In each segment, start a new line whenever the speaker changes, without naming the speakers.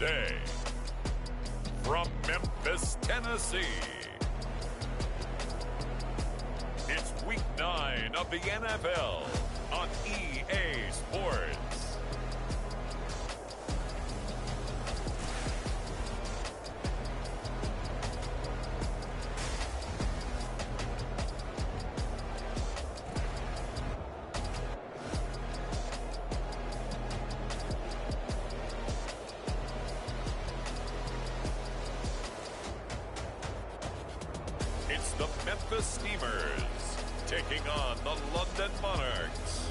Today, from Memphis, Tennessee, it's Week 9 of the NFL on EA Sports. It's the Memphis Steamers taking on the London Monarchs.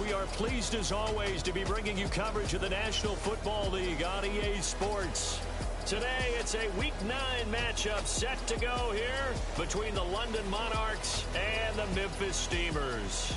We are pleased as always to be bringing you coverage of the National Football League on EA Sports. Today it's a Week 9 matchup set to go here between the London Monarchs and the Memphis Steamers.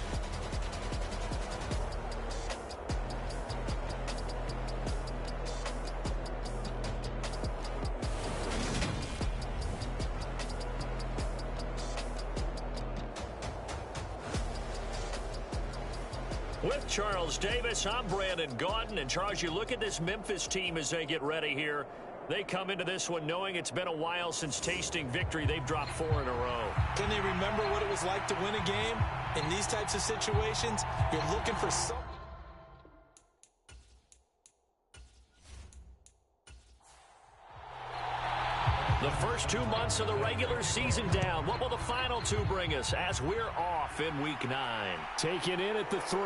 With Charles Davis, I'm Brandon Gaudin. And Charles, you look at this Memphis team as they get ready here. They come into this one knowing it's been a while since tasting victory. They've dropped 4 in a row.
Can they remember what it was like to win a game? In these types of situations, you're looking for something.
The first 2 months of the regular season down. What will the final 2 bring us as we're off in Week 9?
Taken in at the 3.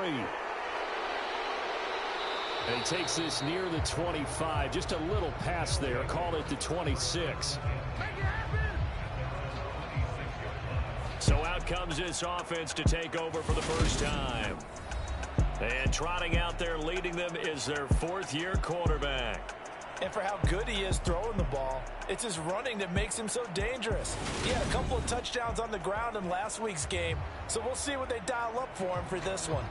And he takes this near the 25. Just a little pass there. Call it the 26.
So out comes this offense to take over for the first time. And trotting out there leading them is their 4th-year quarterback.
And for how good he is throwing the ball, it's his running that makes him so dangerous. He had a couple of touchdowns on the ground in last week's game, so we'll see what they dial up for him for this one.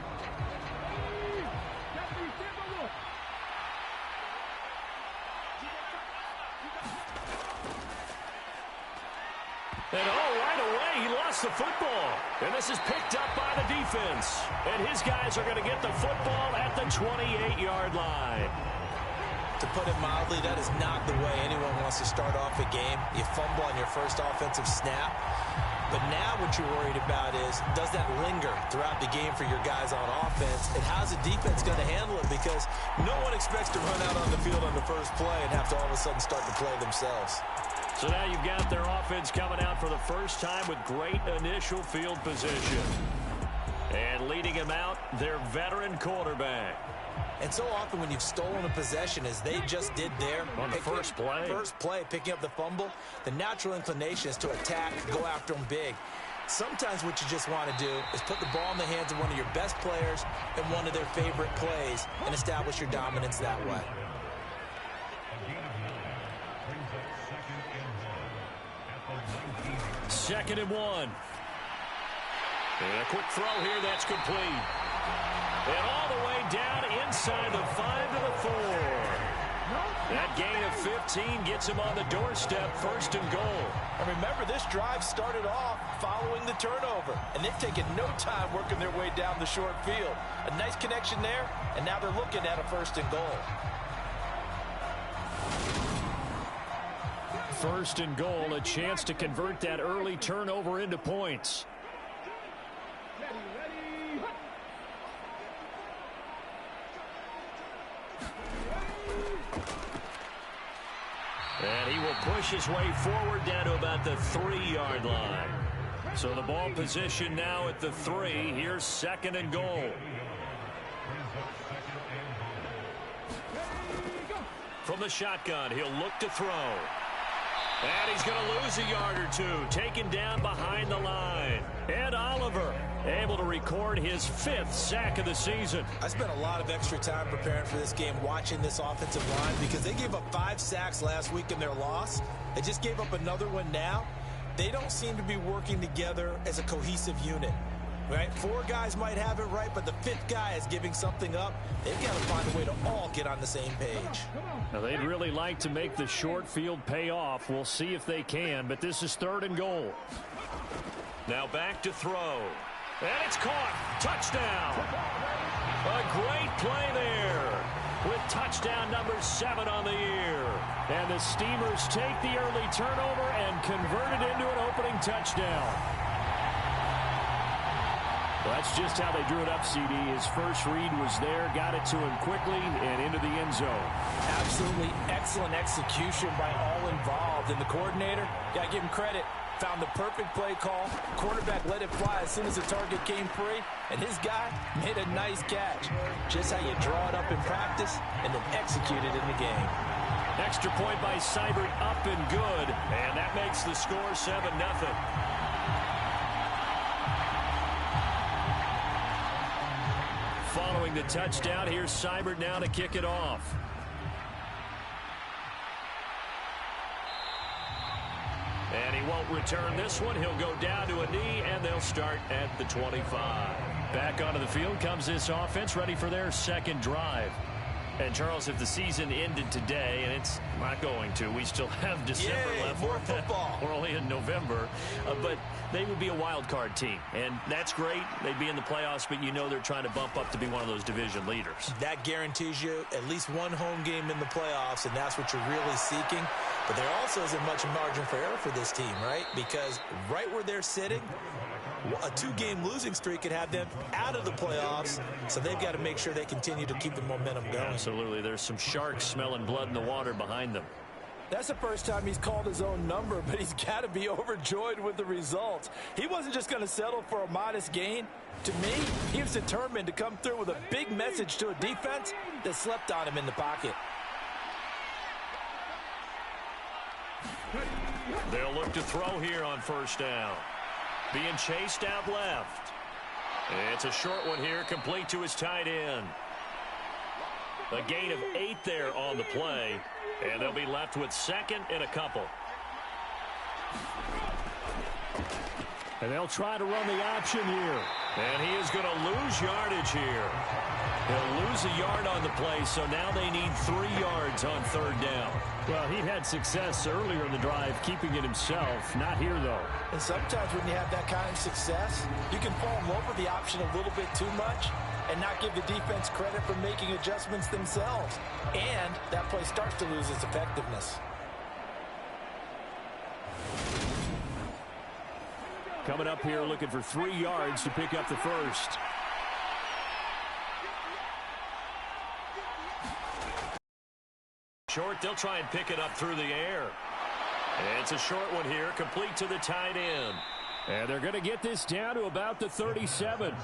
And right away, he lost the football. And this is picked up by the defense. And his guys are going to get the football at the 28-yard line.
To put it mildly, that is not the way anyone wants to start off a game. You fumble on your first offensive snap. But now what you're worried about is, does that linger throughout the game for your guys on offense? And how's the defense going to handle it? Because no one expects to run out on the field on the first play and have to all of a sudden start to play themselves.
So now you've got their offense coming out for the first time with great initial field position. And leading him out, their veteran quarterback.
And so often when you've stolen a possession, as they just did there,
on the first play,
picking up the fumble, the natural inclination is to attack, go after them big. Sometimes what you just want to do is put the ball in the hands of one of your best players in one of their favorite plays and establish your dominance that way.
Second and 1. And a quick throw here that's complete. And all the way down inside the 5 to the 4. That gain of 15 gets him on the doorstep, 1st and goal.
And remember, this drive started off following the turnover. And they've taken no time working their way down the short field. A nice connection there, and now they're looking at a 1st and goal.
1st and goal, a chance to convert that early turnover into points. And he will push his way forward down to about the 3-yard line. So the ball position now at the 3. Here's 2nd and goal. From the shotgun, he'll look to throw. And he's going to lose a yard or 2, taken down behind the line. Ed Oliver able to record his 5th sack of the season.
I spent a lot of extra time preparing for this game, watching this offensive line, because they gave up 5 sacks last week in their loss. They just gave up another one now. They don't seem to be working together as a cohesive unit. Right? 4 guys might have it right, but the 5th guy is giving something up. They've got to find a way to all get on the same page.
Now, they'd really like to make the short field pay off. We'll see if they can, but this is 3rd and goal. Now back to throw. And it's caught. Touchdown. A great play there with touchdown number 7 on the year. And the Steamers take the early turnover and convert it into an opening touchdown. Well, that's just how they drew it up, CD. His first read was there, got it to him quickly, and into the end zone.
Absolutely excellent execution by all involved. And the coordinator, got to give him credit, found the perfect play call. Quarterback let it fly as soon as the target came free, and his guy made a nice catch. Just how you draw it up in practice and then execute it in the game.
Extra point by Seibert, up and good, and that makes the score 7-0. Following the touchdown, here's Seibert now to kick it off. And he won't return this one. He'll go down to a knee, and they'll start at the 25. Back onto the field comes this offense, ready for their second drive. And, Charles, if the season ended today, and it's not going to, we still have December left.
More football.
We're only in November. But they would be a wild card team, and that's great. They'd be in the playoffs, but you know they're trying to bump up to be one of those division leaders.
That guarantees you at least one home game in the playoffs, and that's what you're really seeking. But there also isn't much margin for error for this team, right? Because right where they're sitting, a 2-game losing streak could have them out of the playoffs, so they've got to make sure they continue to keep the momentum going.
Absolutely. There's some sharks smelling blood in the water behind them.
That's the first time he's called his own number, but he's got to be overjoyed with the results. He wasn't just going to settle for a modest gain. To me, he was determined to come through with a big message to a defense that slept on him in the pocket.
They'll look to throw here on first down. Being chased out left. It's a short one here, complete to his tight end. A gain of 8 there on the play, and they'll be left with second and a couple. And they'll try to run the option here. And he is going to lose yardage here. He'll lose a yard on the play, so now they need 3 yards on third down.
Well, he had success earlier in the drive, keeping it himself. Not here, though.
And sometimes when you have that kind of success, you can fall in love with the option a little bit too much and not give the defense credit for making adjustments themselves. And that play starts to lose its effectiveness.
Coming up here looking for 3 yards to pick up the first. Short, they'll try and pick it up through the air. It's a short one here, complete to the tight end.
And they're going to get this down to about the 37.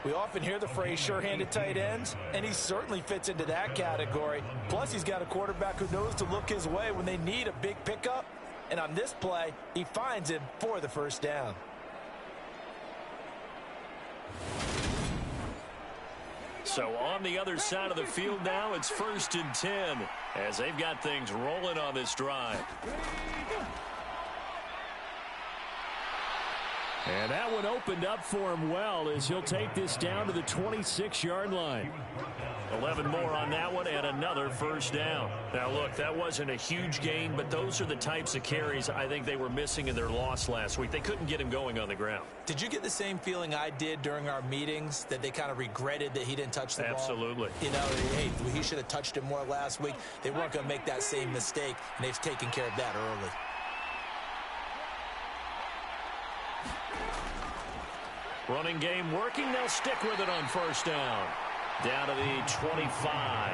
We often hear the phrase sure-handed tight ends, and he certainly fits into that category. Plus, he's got a quarterback who knows to look his way when they need a big pickup. And on this play, he finds him for the first down.
So on the other side of the field now, it's 1st and 10 as they've got things rolling on this drive.
And that one opened up for him well as he'll take this down to the 26-yard line.
11 more on that one and another first down. Now, look, that wasn't a huge gain, but those are the types of carries I think they were missing in their loss last week. They couldn't get him going on the ground.
Did you get the same feeling I did during our meetings, that they kind of regretted that he didn't touch the ball?
Absolutely.
You know, hey, he should have touched it more last week. They weren't going to make that same mistake, and they've taken care of that early.
Running game working. They'll stick with it on first down. Down to the 25.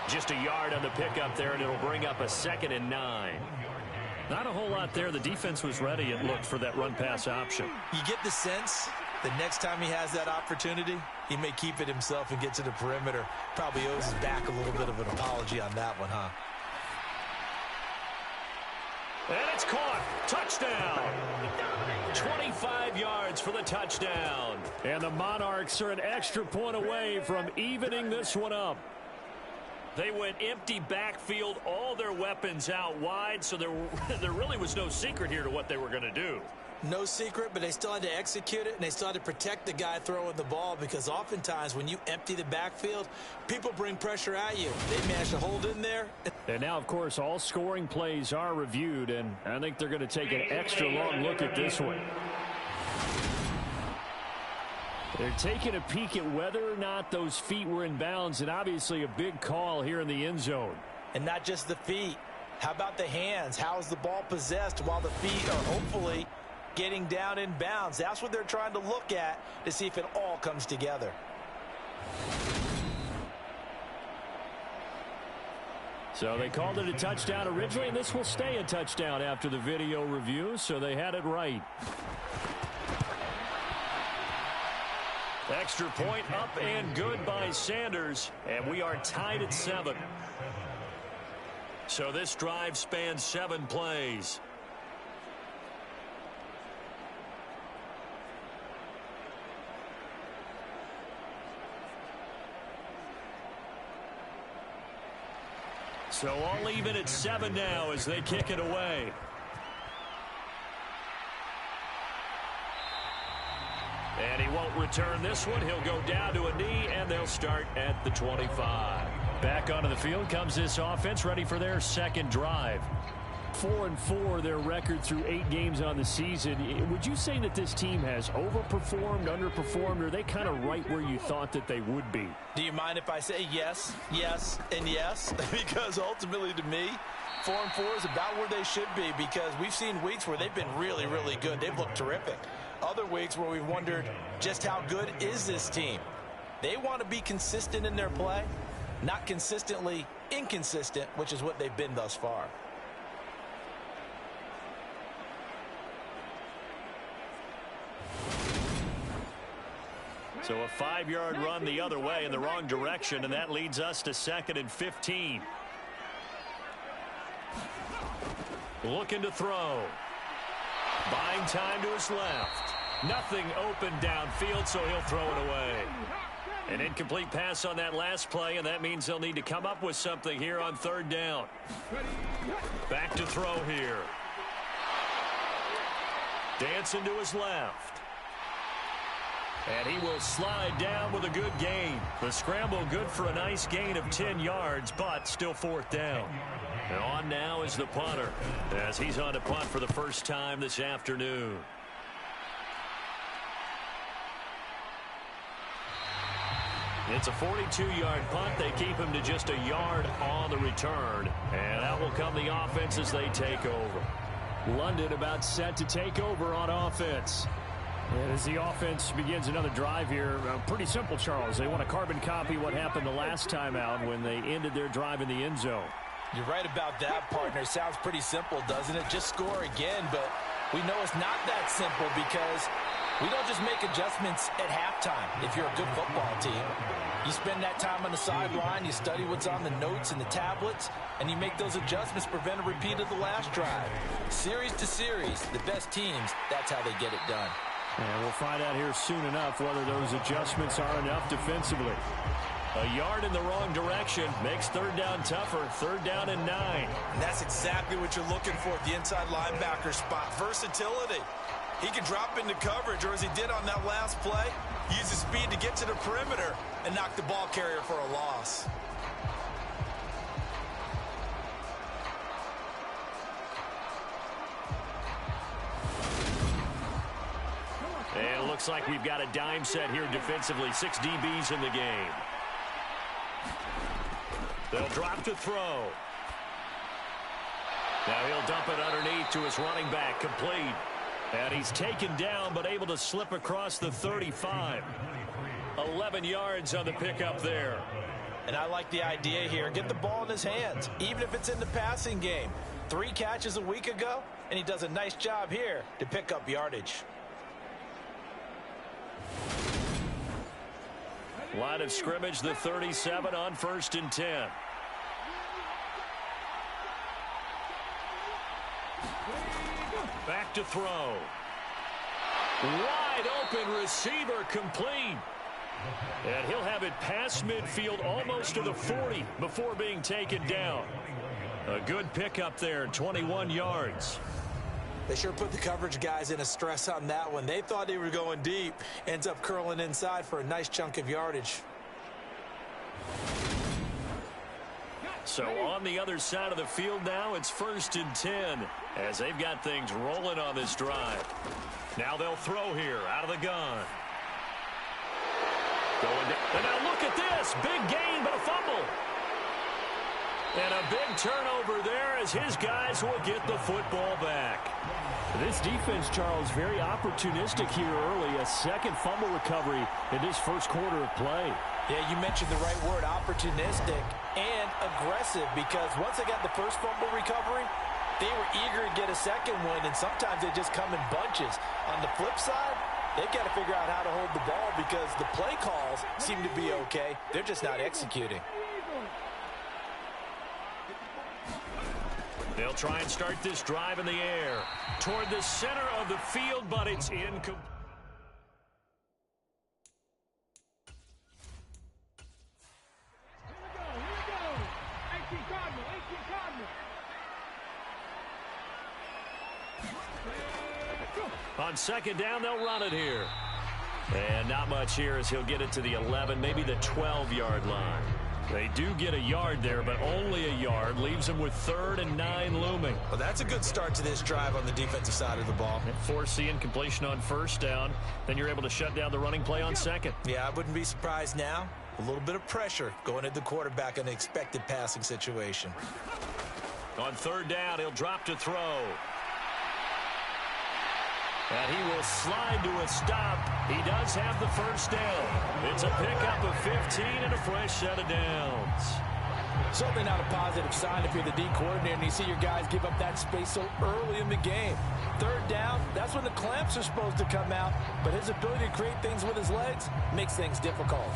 Just a yard on the pickup there, and it'll bring up a 2nd and 9. Not a whole lot there. The defense was ready, it looked, for that run-pass option.
You get the sense that next time he has that opportunity, he may keep it himself and get to the perimeter. Probably owes his back a little bit of an apology on that one, huh?
And it's caught. Touchdown. 25 yards for the touchdown.
And the Monarchs are an extra point away from evening this one up.
They went empty backfield, all their weapons out wide, so there really was no secret here to what they were going to do.
No secret, but they still had to execute it, and they still had to protect the guy throwing the ball, because oftentimes when you empty the backfield, people bring pressure at you. They managed to hold in there.
And now, of course, all scoring plays are reviewed, and I think they're going to take an extra long look at this one.
They're taking a peek at whether or not those feet were in bounds, and obviously a big call here in the end zone.
And not just the feet. How about the hands? How is the ball possessed while the feet are hopefully getting down in bounds? That's what they're trying to look at to see if it all comes together.
So they called it a touchdown originally, and this will stay a touchdown after the video review, so they had it right. Extra point up and good by Sanders, and we are tied at 7. So this drive spans 7 plays. So all even at 7 now as they kick it away. And he won't return this one. He'll go down to a knee, and they'll start at the 25. Back onto the field comes this offense, ready for their second drive. 4-4 their record through 8 games on the season. Would you say that this team has overperformed, underperformed, or are they kind of right where you thought that they would be?
Do you mind if I say yes, yes, and yes? Because ultimately to me, 4-4 is about where they should be, because we've seen weeks where they've been really, really good. They've looked terrific. Other weeks where we've wondered just how good is this team. They want to be consistent in their play, not consistently inconsistent, which is what they've been thus far.
So a 5-yard run the other way in the wrong direction, and that leads us to 2nd and 15. Looking to throw. Buying time to his left. Nothing open downfield, so he'll throw it away. An incomplete pass on that last play, and that means they'll need to come up with something here on 3rd down. Back to throw here. Dancing to his left. And he will slide down with a good gain. The scramble good for a nice gain of 10 yards, but still 4th down. And on now is the punter, as he's on to punt for the first time this afternoon. It's a 42-yard punt. They keep him to just a yard on the return. And out will come the offense as they take over. London about set to take over on offense. And as the offense begins another drive here, pretty simple, Charles. They want to carbon copy what happened the last time out when they ended their drive in the end zone.
You're right about that, partner. Sounds pretty simple, doesn't it? Just score again, but we know it's not that simple because we don't just make adjustments at halftime if you're a good football team. You spend that time on the sideline, you study what's on the notes and the tablets, and you make those adjustments to prevent a repeat of the last drive. Series to series, the best teams, that's how they get it done.
And we'll find out here soon enough whether those adjustments are enough defensively. A yard in the wrong direction makes 3rd down tougher. 3rd down and 9.
And that's exactly what you're looking for at the inside linebacker spot. Versatility. He can drop into coverage, or as he did on that last play, use his speed to get to the perimeter and knock the ball carrier for a loss.
And it looks like we've got a dime set here defensively. 6 DBs in the game. They'll drop to throw. Now he'll dump it underneath to his running back, complete. And he's taken down but able to slip across the 35. 11 yards on the pickup there.
And I like the idea here. Get the ball in his hands, even if it's in the passing game. 3 catches a week ago, and he does a nice job here to pick up yardage.
Line of scrimmage, the 37 on 1st and 10. Back to throw. Wide open receiver, complete. And he'll have it past midfield almost to the 40 before being taken down. A good pickup there, 21 yards.
They sure put the coverage guys in a stress on that one. They thought they were going deep. Ends up curling inside for a nice chunk of yardage.
So on the other side of the field now, it's 1st and 10 as they've got things rolling on this drive. Now they'll throw here out of the gun. And now look at this. Big gain, but a fumble. And a big turnover there as his guys will get the football back.
This defense, Charles, very opportunistic here early. A second fumble recovery in this first quarter of play.
Yeah, you mentioned the right word, opportunistic and aggressive, because once they got the first fumble recovery, they were eager to get a second one, and sometimes they just come in bunches. On the flip side, they've got to figure out how to hold the ball because the play calls seem to be okay. They're just not executing.
They'll try and start this drive in the air toward the center of the field, but it's incomplete. On second down, they'll run it here. And not much here as he'll get it to the 11, maybe the 12-yard line. They do get a yard there, but only a yard. Leaves them with 3rd and 9 looming.
Well, that's a good start to this drive on the defensive side of the ball.
Force the incompletion on first down. Then you're able to shut down the running play on second.
Yeah, I wouldn't be surprised now. A little bit of pressure going at the quarterback in an expected passing situation.
On 3rd down, he'll drop to throw. And he will slide to a stop. He does have the first down. It's a pickup of 15 and a fresh set of downs.
Certainly not a positive sign if you're the D coordinator and you see your guys give up that space so early in the game. 3rd down, that's when the clamps are supposed to come out, but his ability to create things with his legs makes things difficult.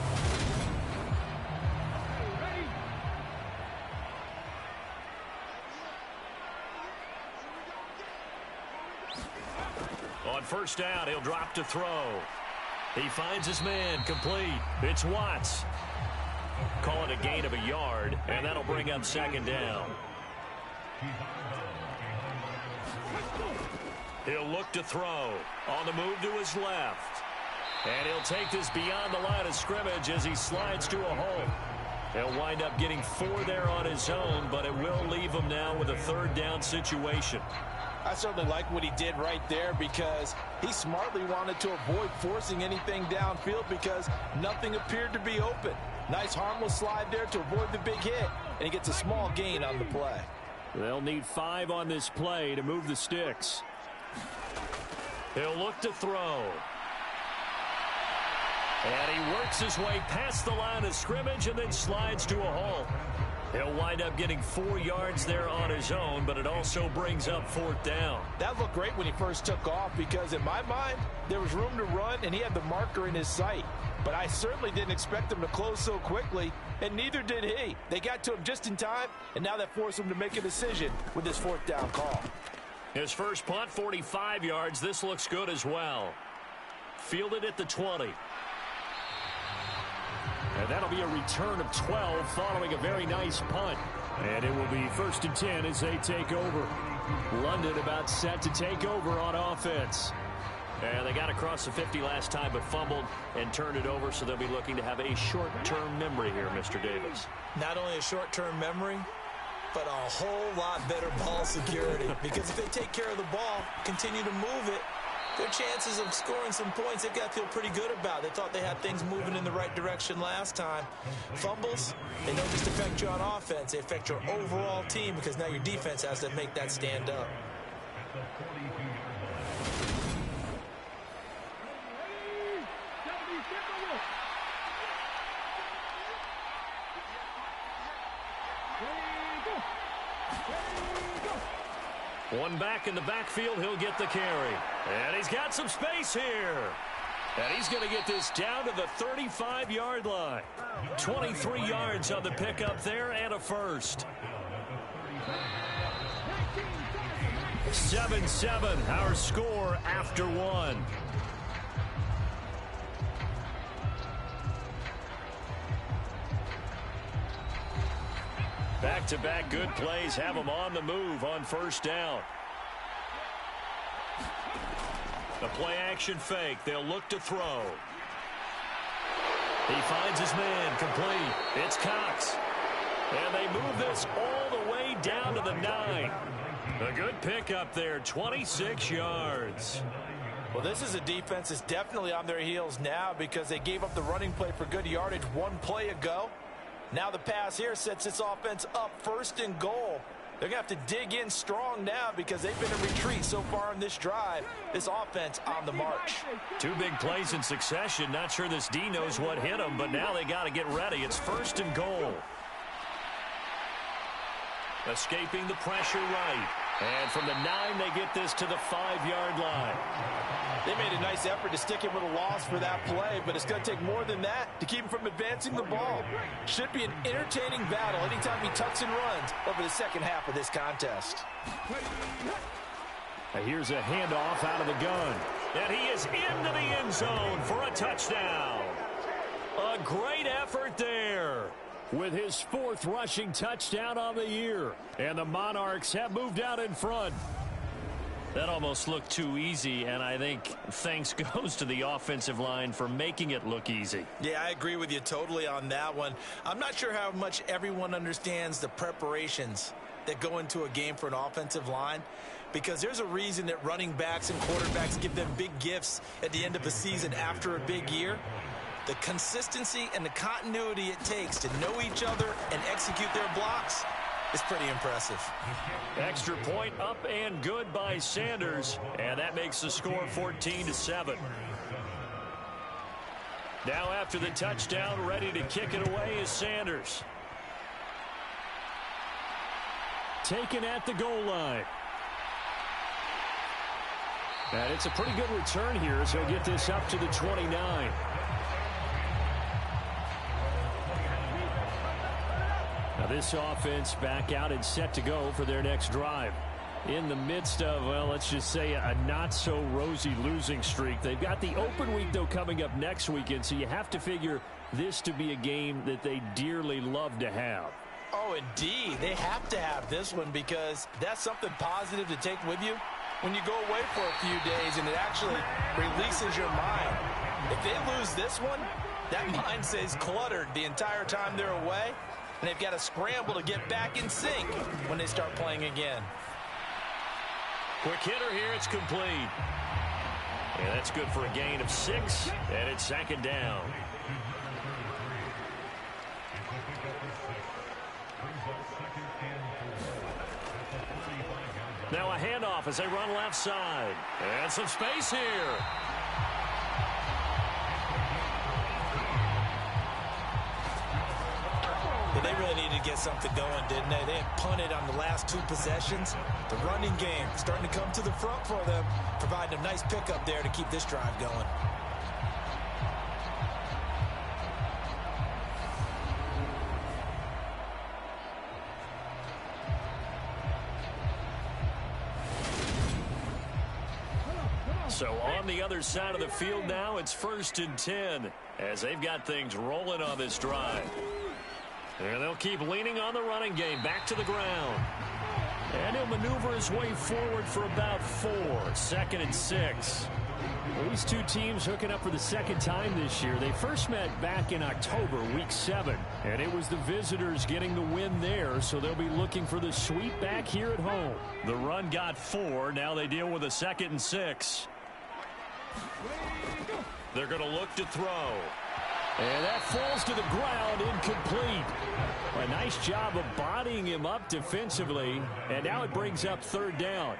On first down, he'll drop to throw. He finds his man complete. It's Watts. Call it a gain of a yard, and that'll bring up second down. He'll look to throw. On the move to his left. And he'll take this beyond the line of scrimmage as he slides to a hole. He'll wind up getting 4 there on his own, but it will leave him now with a 3rd down situation.
I certainly like what he did right there because he smartly wanted to avoid forcing anything downfield because nothing appeared to be open. Nice harmless slide there to avoid the big hit, and he gets a small gain on the play.
They'll need 5 on this play to move the sticks. He'll look to throw. And he works his way past the line of scrimmage and then slides to a hole. He'll wind up getting 4 yards there on his own, but it also brings up 4th down.
That looked great when he first took off because in my mind, there was room to run and he had the marker in his sight. But I certainly didn't expect him to close so quickly, and neither did he. They got to him just in time, and now that forced him to make a decision with this 4th down call.
His first punt, 45 yards. This looks good as well. Fielded at the 20. And that'll be a return of 12 following a very nice punt. And it will be 1st and 10 as they take over. London about set to take over on offense. And they got across the 50 last time but fumbled and turned it over, so they'll be looking to have a short-term memory here, Mr. Davis.
Not only a short-term memory, but a whole lot better ball security. Because if they take care of the ball, continue to move it, their chances of scoring some points, they've got to feel pretty good about. They thought they had things moving in the right direction last time. Fumbles, they don't just affect you on offense. They affect your overall team because now your defense has to make that stand up.
One back in the backfield, he'll get the carry. And he's got some space here. And he's going to get this down to the 35-yard line. 23 yards on the pickup there and a first. 7-7, our score after one. Back-to-back good plays have them on the move on first down. The play-action fake. They'll look to throw. He finds his man complete. It's Cox. And they move this all the way down to the 9. A good pickup there, 26 yards.
Well, this is a defense that's definitely on their heels now because they gave up the running play for good yardage one play ago. Now the pass here sets this offense up 1st and goal. They're going to have to dig in strong now because they've been in retreat so far in this drive. This offense on the march.
2 big plays in succession. Not sure this D knows what hit them, but now they got to get ready. It's 1st and goal. Escaping the pressure right. And from the 9, they get this to the 5-yard line.
They made a nice effort to stick him with a loss for that play, but it's going to take more than that to keep him from advancing the ball. Should be an entertaining battle anytime he tucks and runs over the second half of this contest.
Here's a handoff out of the gun. And he is into the end zone for a touchdown. A great effort there. With his 4th rushing touchdown on the year. And the Monarchs have moved out in front. That almost looked too easy, and I think thanks goes to the offensive line for making it look easy.
Yeah, I agree with you totally on that one. I'm not sure how much everyone understands the preparations that go into a game for an offensive line, because there's a reason that running backs and quarterbacks give them big gifts at the end of the season after a big year. The consistency and the continuity it takes to know each other and execute their blocks is pretty impressive.
Extra point up and good by Sanders, and that makes the score 14-7. Now after the touchdown, ready to kick it away is Sanders. Taken at the goal line. And it's a pretty good return here as he'll get this up to the 29. Now this offense back out and set to go for their next drive. In the midst of, well, let's just say a not-so-rosy losing streak. They've got the open week, though, coming up next weekend, so you have to figure this to be a game that they dearly love to have.
Oh, indeed. They have to have this one because that's something positive to take with you when you go away for a few days and it actually releases your mind. If they lose this one, that mind stays cluttered the entire time they're away. And they've got to scramble to get back in sync when they start playing again.
Quick hitter here, it's complete. And that's good for a gain of 6, and it's 2nd down. Now a handoff as they run left side. And some space here.
They really needed to get something going, didn't they? They had punted on the last 2 possessions. The running game starting to come to the front for them, providing a nice pickup there to keep this drive going.
So on the other side of the field now, it's 1st and 10 as they've got things rolling on this drive. And they'll keep leaning on the running game back to the ground. And he'll maneuver his way forward for about 4. 2nd and 6. Well, these two teams hooking up for the 2nd time this year. They first met back in October, week 7. And it was the visitors getting the win there, so they'll be looking for the sweep back here at home. The run got 4. Now they deal with a 2nd and 6. They're going to look to throw. And that falls to the ground, incomplete. A nice job of bodying him up defensively. And now it brings up 3rd down.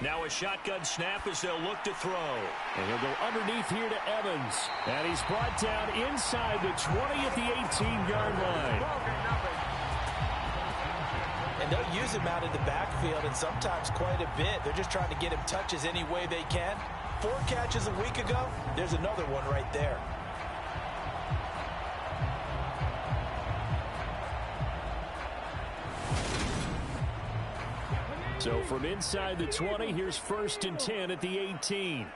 Now a shotgun snap as they'll look to throw. And he'll go underneath here to Evans. And he's brought down inside the 20 at the 18-yard line.
And they'll use him out in the backfield, and sometimes quite a bit. They're just trying to get him touches any way they can. 4 catches a week ago. There's another one right there.
So from inside the 20, here's 1st and 10 at the 18.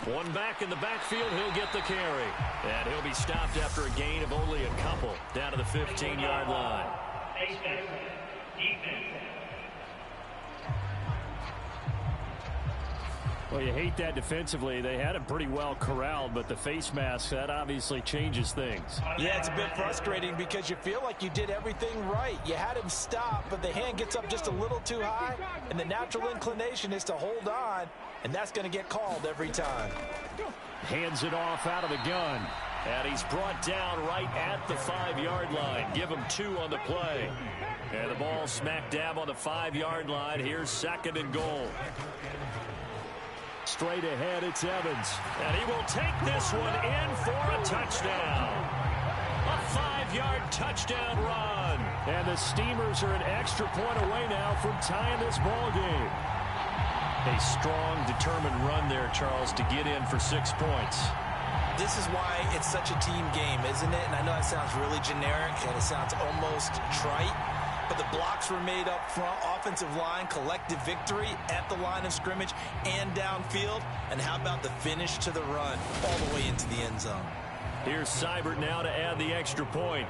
One back in the backfield, he'll get the carry. And he'll be stopped after a gain of only a couple down to the 15-yard line.
Well, you hate that defensively. They had him pretty well corralled, but the face mask, that obviously changes things.
Yeah, it's a bit frustrating because you feel like you did everything right. You had him stop, but the hand gets up just a little too high, and the natural inclination is to hold on, and that's going to get called every time.
Hands it off out of the gun, and he's brought down right at the 5-yard line. Give him 2 on the play. And the ball smack dab on the 5-yard line. Here's 2nd and goal. Straight ahead, it's Evans. And he will take this one in for a touchdown. A 5-yard touchdown run. And the Steamers are an extra point away now from tying this ball game. A strong, determined run there, Charles, to get in for 6 points.
This is why it's such a team game, isn't it? And I know that sounds really generic, and it sounds almost trite. But the blocks were made up front, offensive line, collective victory at the line of scrimmage and downfield. And how about the finish to the run all the way into the end zone?
Here's Seibert now to add the extra point.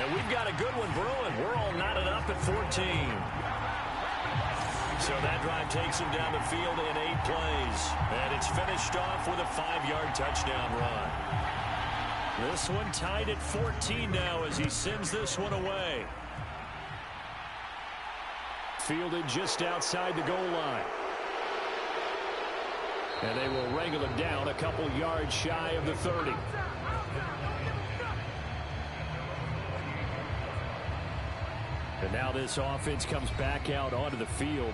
And we've got a good one brewing. We're all knotted up at 14. So that drive takes him down the field in 8 plays. And it's finished off with a 5-yard touchdown run. This one tied at 14 now as he sends this one away. Fielded just outside the goal line. And they will wrangle him down a couple yards shy of the 30. And now this offense comes back out onto the field.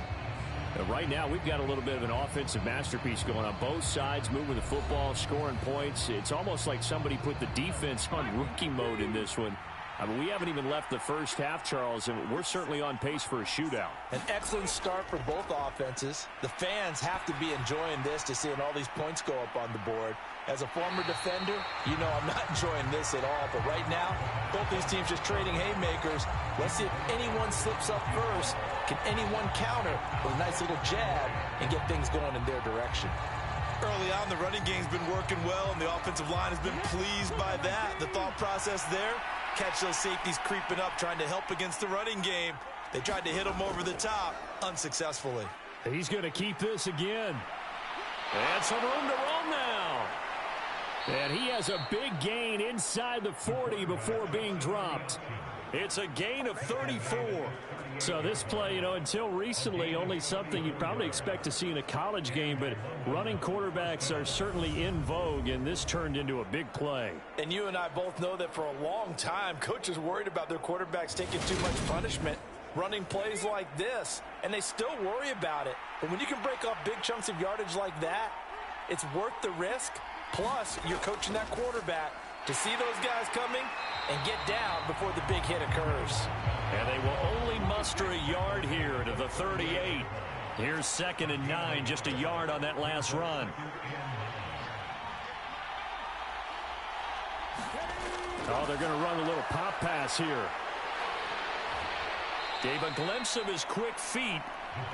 And right now, we've got a little bit of an offensive masterpiece going on. Both sides moving the football, scoring points. It's almost like somebody put the defense on rookie mode in this one. I mean, we haven't even left the first half, Charles, and we're certainly on pace for a shootout.
An excellent start for both offenses. The fans have to be enjoying this to seeing all these points go up on the board. As a former defender, you know I'm not enjoying this at all. But right now, both these teams just trading haymakers. Let's see if anyone slips up first. Can anyone counter with a nice little jab and get things going in their direction?
Early on, the running game's been working well, and the offensive line has been pleased by that. The thought process there, catch those safeties creeping up, trying to help against the running game. They tried to hit him over the top, unsuccessfully.
He's going to keep this again. And some room to roam now. And he has a big gain inside the 40 before being dropped. It's a gain of 34. So this play, you know, until recently, only something you'd probably expect to see in a college game, but running quarterbacks are certainly in vogue, and this turned into a big play.
And you and I both know that for a long time, coaches worried about their quarterbacks taking too much punishment, running plays like this, and they still worry about it. But when you can break up big chunks of yardage like that, it's worth the risk. Plus, you're coaching that quarterback to see those guys coming and get down before the big hit occurs.
And they will only muster a yard here to the 38. Here's 2nd and 9, just a yard on that last run. Oh, they're going to run a little pop pass here. Gave a glimpse of his quick feet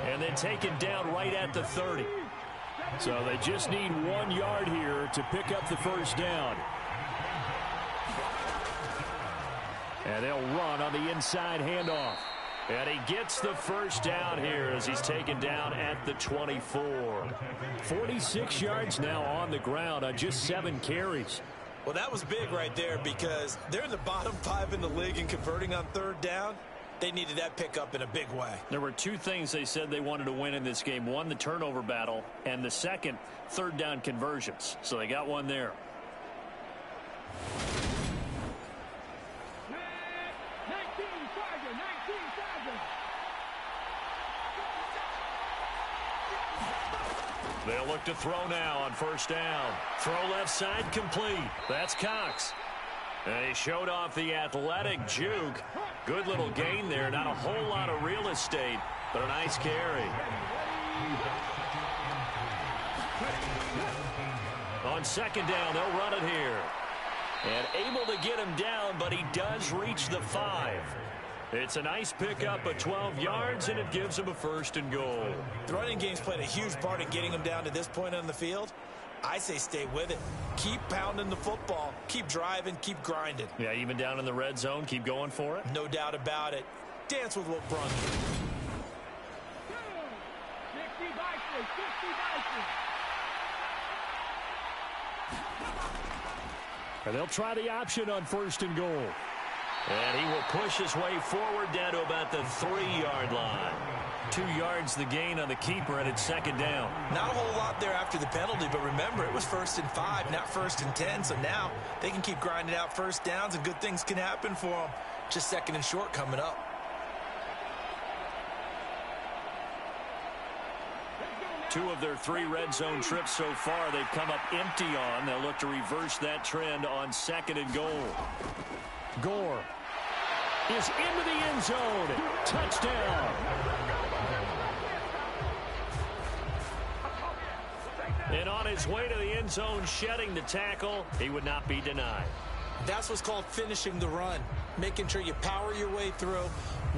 and then taken down right at the 30. So they just need 1 yard here to pick up the first down. And they'll run on the inside handoff. And he gets the first down here as he's taken down at the 24. 46 yards now on the ground on just 7 carries.
Well, that was big right there because they're in the bottom 5 in the league in converting on 3rd down. They needed that pickup in a big way.
There were 2 things they said they wanted to win in this game. One, the turnover battle, and the second, 3rd down conversions. So they got one there. They'll look to throw now on 1st down. Throw left side complete. That's Cox. And he showed off the athletic juke. Good little gain there. Not a whole lot of real estate, but a nice carry. On 2nd down, they'll run it here. And able to get him down, but he does reach the 5. It's a nice pickup of 12 yards, and it gives him a 1st and goal.
The running game's played a huge part in getting him down to this point on the field. I say stay with it. Keep pounding the football. Keep driving. Keep grinding.
Yeah, even down in the red zone, keep going for it.
No doubt about it. Dance with what brung you.
And they'll try the option on 1st and goal. And he will push his way forward down to about the 3-yard line. 2 yards the gain on the keeper, and it's 2nd down.
Not a whole lot there after the penalty, but remember, it was 1st and 5, not 1st and 10. So now they can keep grinding out first downs, and good things can happen for them. Just 2nd and short coming up.
Two of their 3 red zone trips so far, they've come up empty on. They'll look to reverse that trend on 2nd and goal. Gore is into the end zone. Touchdown. And on his way to the end zone, shedding the tackle, he would not be denied.
That's what's called finishing the run. Making sure you power your way through.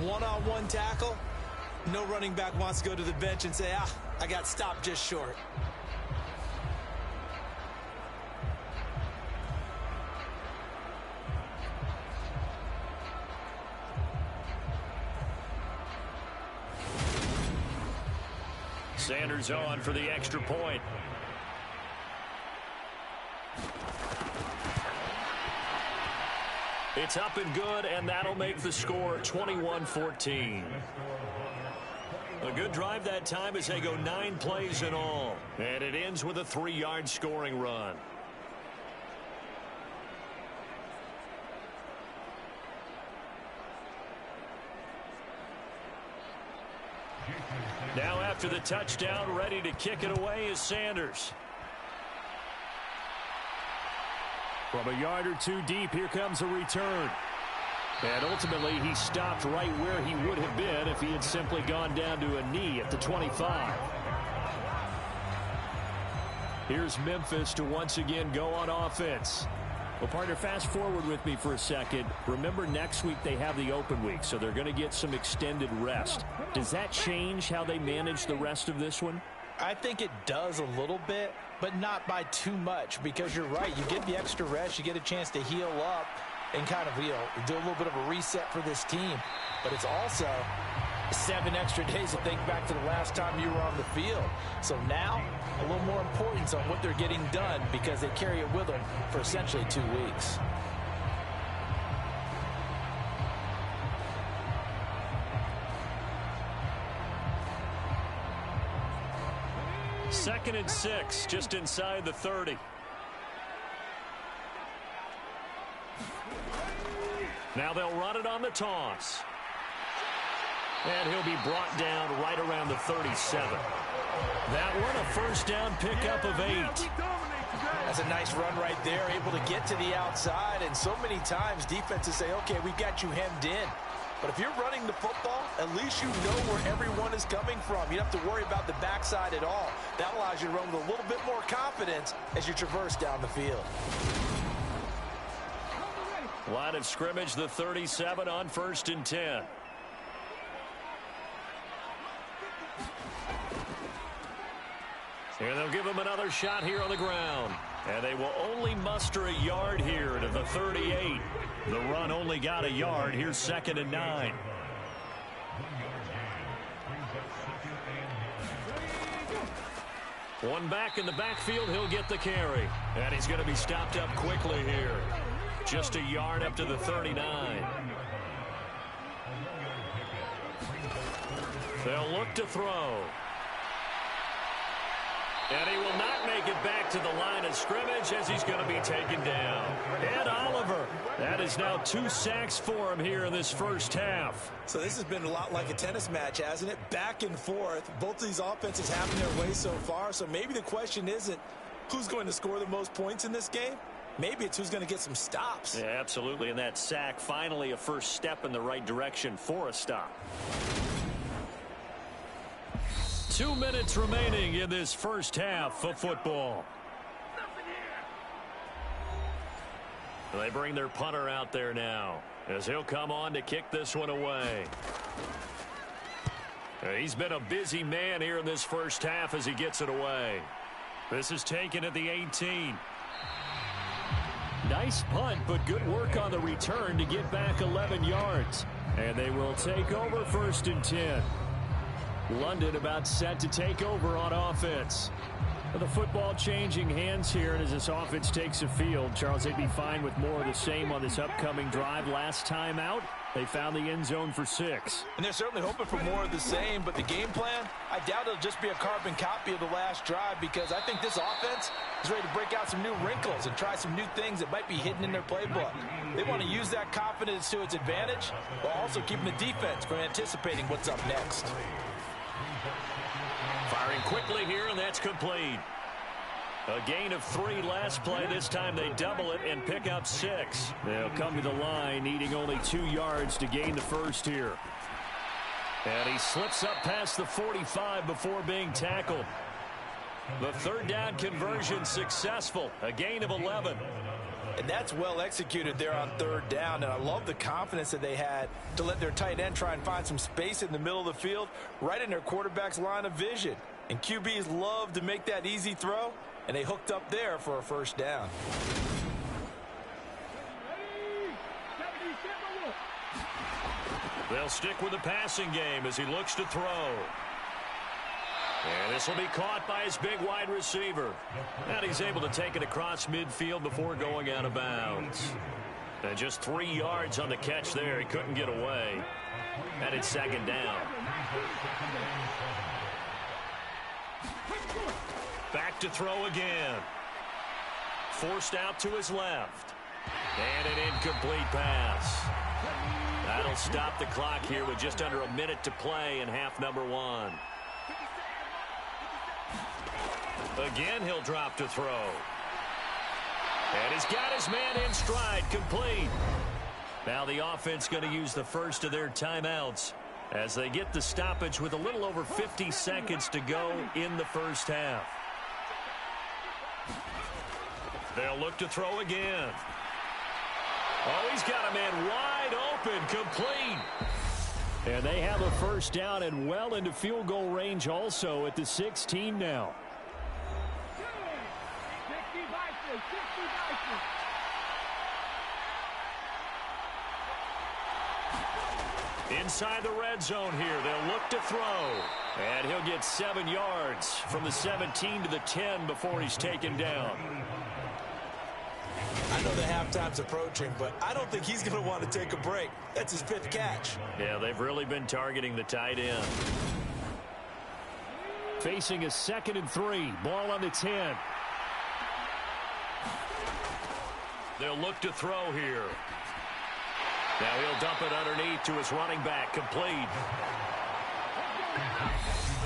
One-on-one tackle. No running back wants to go to the bench and say, I got stopped just short.
Sanders on for the extra point. It's up and good, and that'll make the score 21-14. A good drive that time as they go 9 plays in all. And it ends with a 3-yard scoring run. Now after the touchdown, ready to kick it away is Sanders. From a yard or 2 deep, here comes a return. And ultimately, he stopped right where he would have been if he had simply gone down to a knee at the 25. Here's Memphis to once again go on offense. Well, partner, fast forward with me for a second. Remember, next week they have the open week, so they're going to get some extended rest. Does that change how they manage the rest of this one?
I think it does a little bit, but not by too much, because you're right. You get the extra rest. You get a chance to heal up and kind of, do a little bit of a reset for this team. But it's also 7 extra days to think back to the last time you were on the field. So now, a little more importance on what they're getting done, because they carry it with them for essentially 2 weeks.
Second and 6, just inside the 30. Now they'll run it on the toss. And he'll be brought down right around the 37. That one, a first down pickup of 8.
That's a nice run right there, able to get to the outside. And so many times defenses say, okay, we've got you hemmed in. But if you're running the football, at least you know where everyone is coming from. You don't have to worry about the backside at all. That allows you to run with a little bit more confidence as you traverse down the field.
Line of scrimmage, the 37 on 1st and 10. And they'll give him another shot here on the ground. And they will only muster a yard here to the 38. The run only got a yard. Here's 2nd and 9. One back in the backfield. He'll get the carry. And he's going to be stopped up quickly here. Just a yard up to the 39. They'll look to throw. And he will not make it back to the line of scrimmage as he's going to be taken down. Ed Oliver. That is now 2 sacks for him here in this first half.
So this has been a lot like a tennis match, hasn't it? Back and forth. Both of these offenses having their way so far. So maybe the question isn't who's going to score the most points in this game. Maybe it's who's going to get some stops.
Yeah, absolutely. And that sack, finally a first step in the right direction for a stop. 2 minutes remaining in this first half of football. They bring their punter out there now as he'll come on to kick this one away. He's been a busy man here in this first half as he gets it away. This is taken at the 18. Nice punt, but good work on the return to get back 11 yards. And they will take over 1st and 10. London about set to take over on offense. The football changing hands here, and as this offense takes the field, Charles, they'd be fine with more of the same on this upcoming drive. Last time out, they found the end zone for 6.
And they're certainly hoping for more of the same, but the game plan, I doubt it'll just be a carbon copy of the last drive, because I think this offense is ready to break out some new wrinkles and try some new things that might be hidden in their playbook. They want to use that confidence to its advantage, while also keeping the defense from anticipating what's up next.
Firing quickly here, and that's complete. A gain of 3 last play. This time they double it and pick up 6. They'll come to the line, needing only 2 yards to gain the first here. And he slips up past the 45 before being tackled. The 3rd down conversion successful. A gain of 11.
And that's well executed there on 3rd down, and I love the confidence that they had to let their tight end try and find some space in the middle of the field, right in their quarterback's line of vision. And QBs love to make that easy throw, and they hooked up there for a 1st down.
They'll stick with the passing game as he looks to throw. And this will be caught by his big wide receiver. And he's able to take it across midfield before going out of bounds. And just 3 yards on the catch there. He couldn't get away. And it's 2nd down. Back to throw again. Forced out to his left. And an incomplete pass. That'll stop the clock here with just under a minute to play in half number 1. Again, he'll drop to throw. And he's got his man in stride, complete. Now the offense going to use the first of their timeouts as they get the stoppage with a little over 50 seconds to go in the first half. They'll look to throw again. Oh, he's got a man wide open, complete. And they have a 1st down and well into field goal range also at the 16 now. Inside the red zone here, they'll look to throw. And he'll get 7 yards from the 17 to the 10 before he's taken down.
I know the halftime's approaching, but I don't think he's going to want to take a break. That's his 5th catch.
Yeah, they've really been targeting the tight end. Facing a 2nd and 3. Ball on the 10. They'll look to throw here. Now he'll dump it underneath to his running back, complete.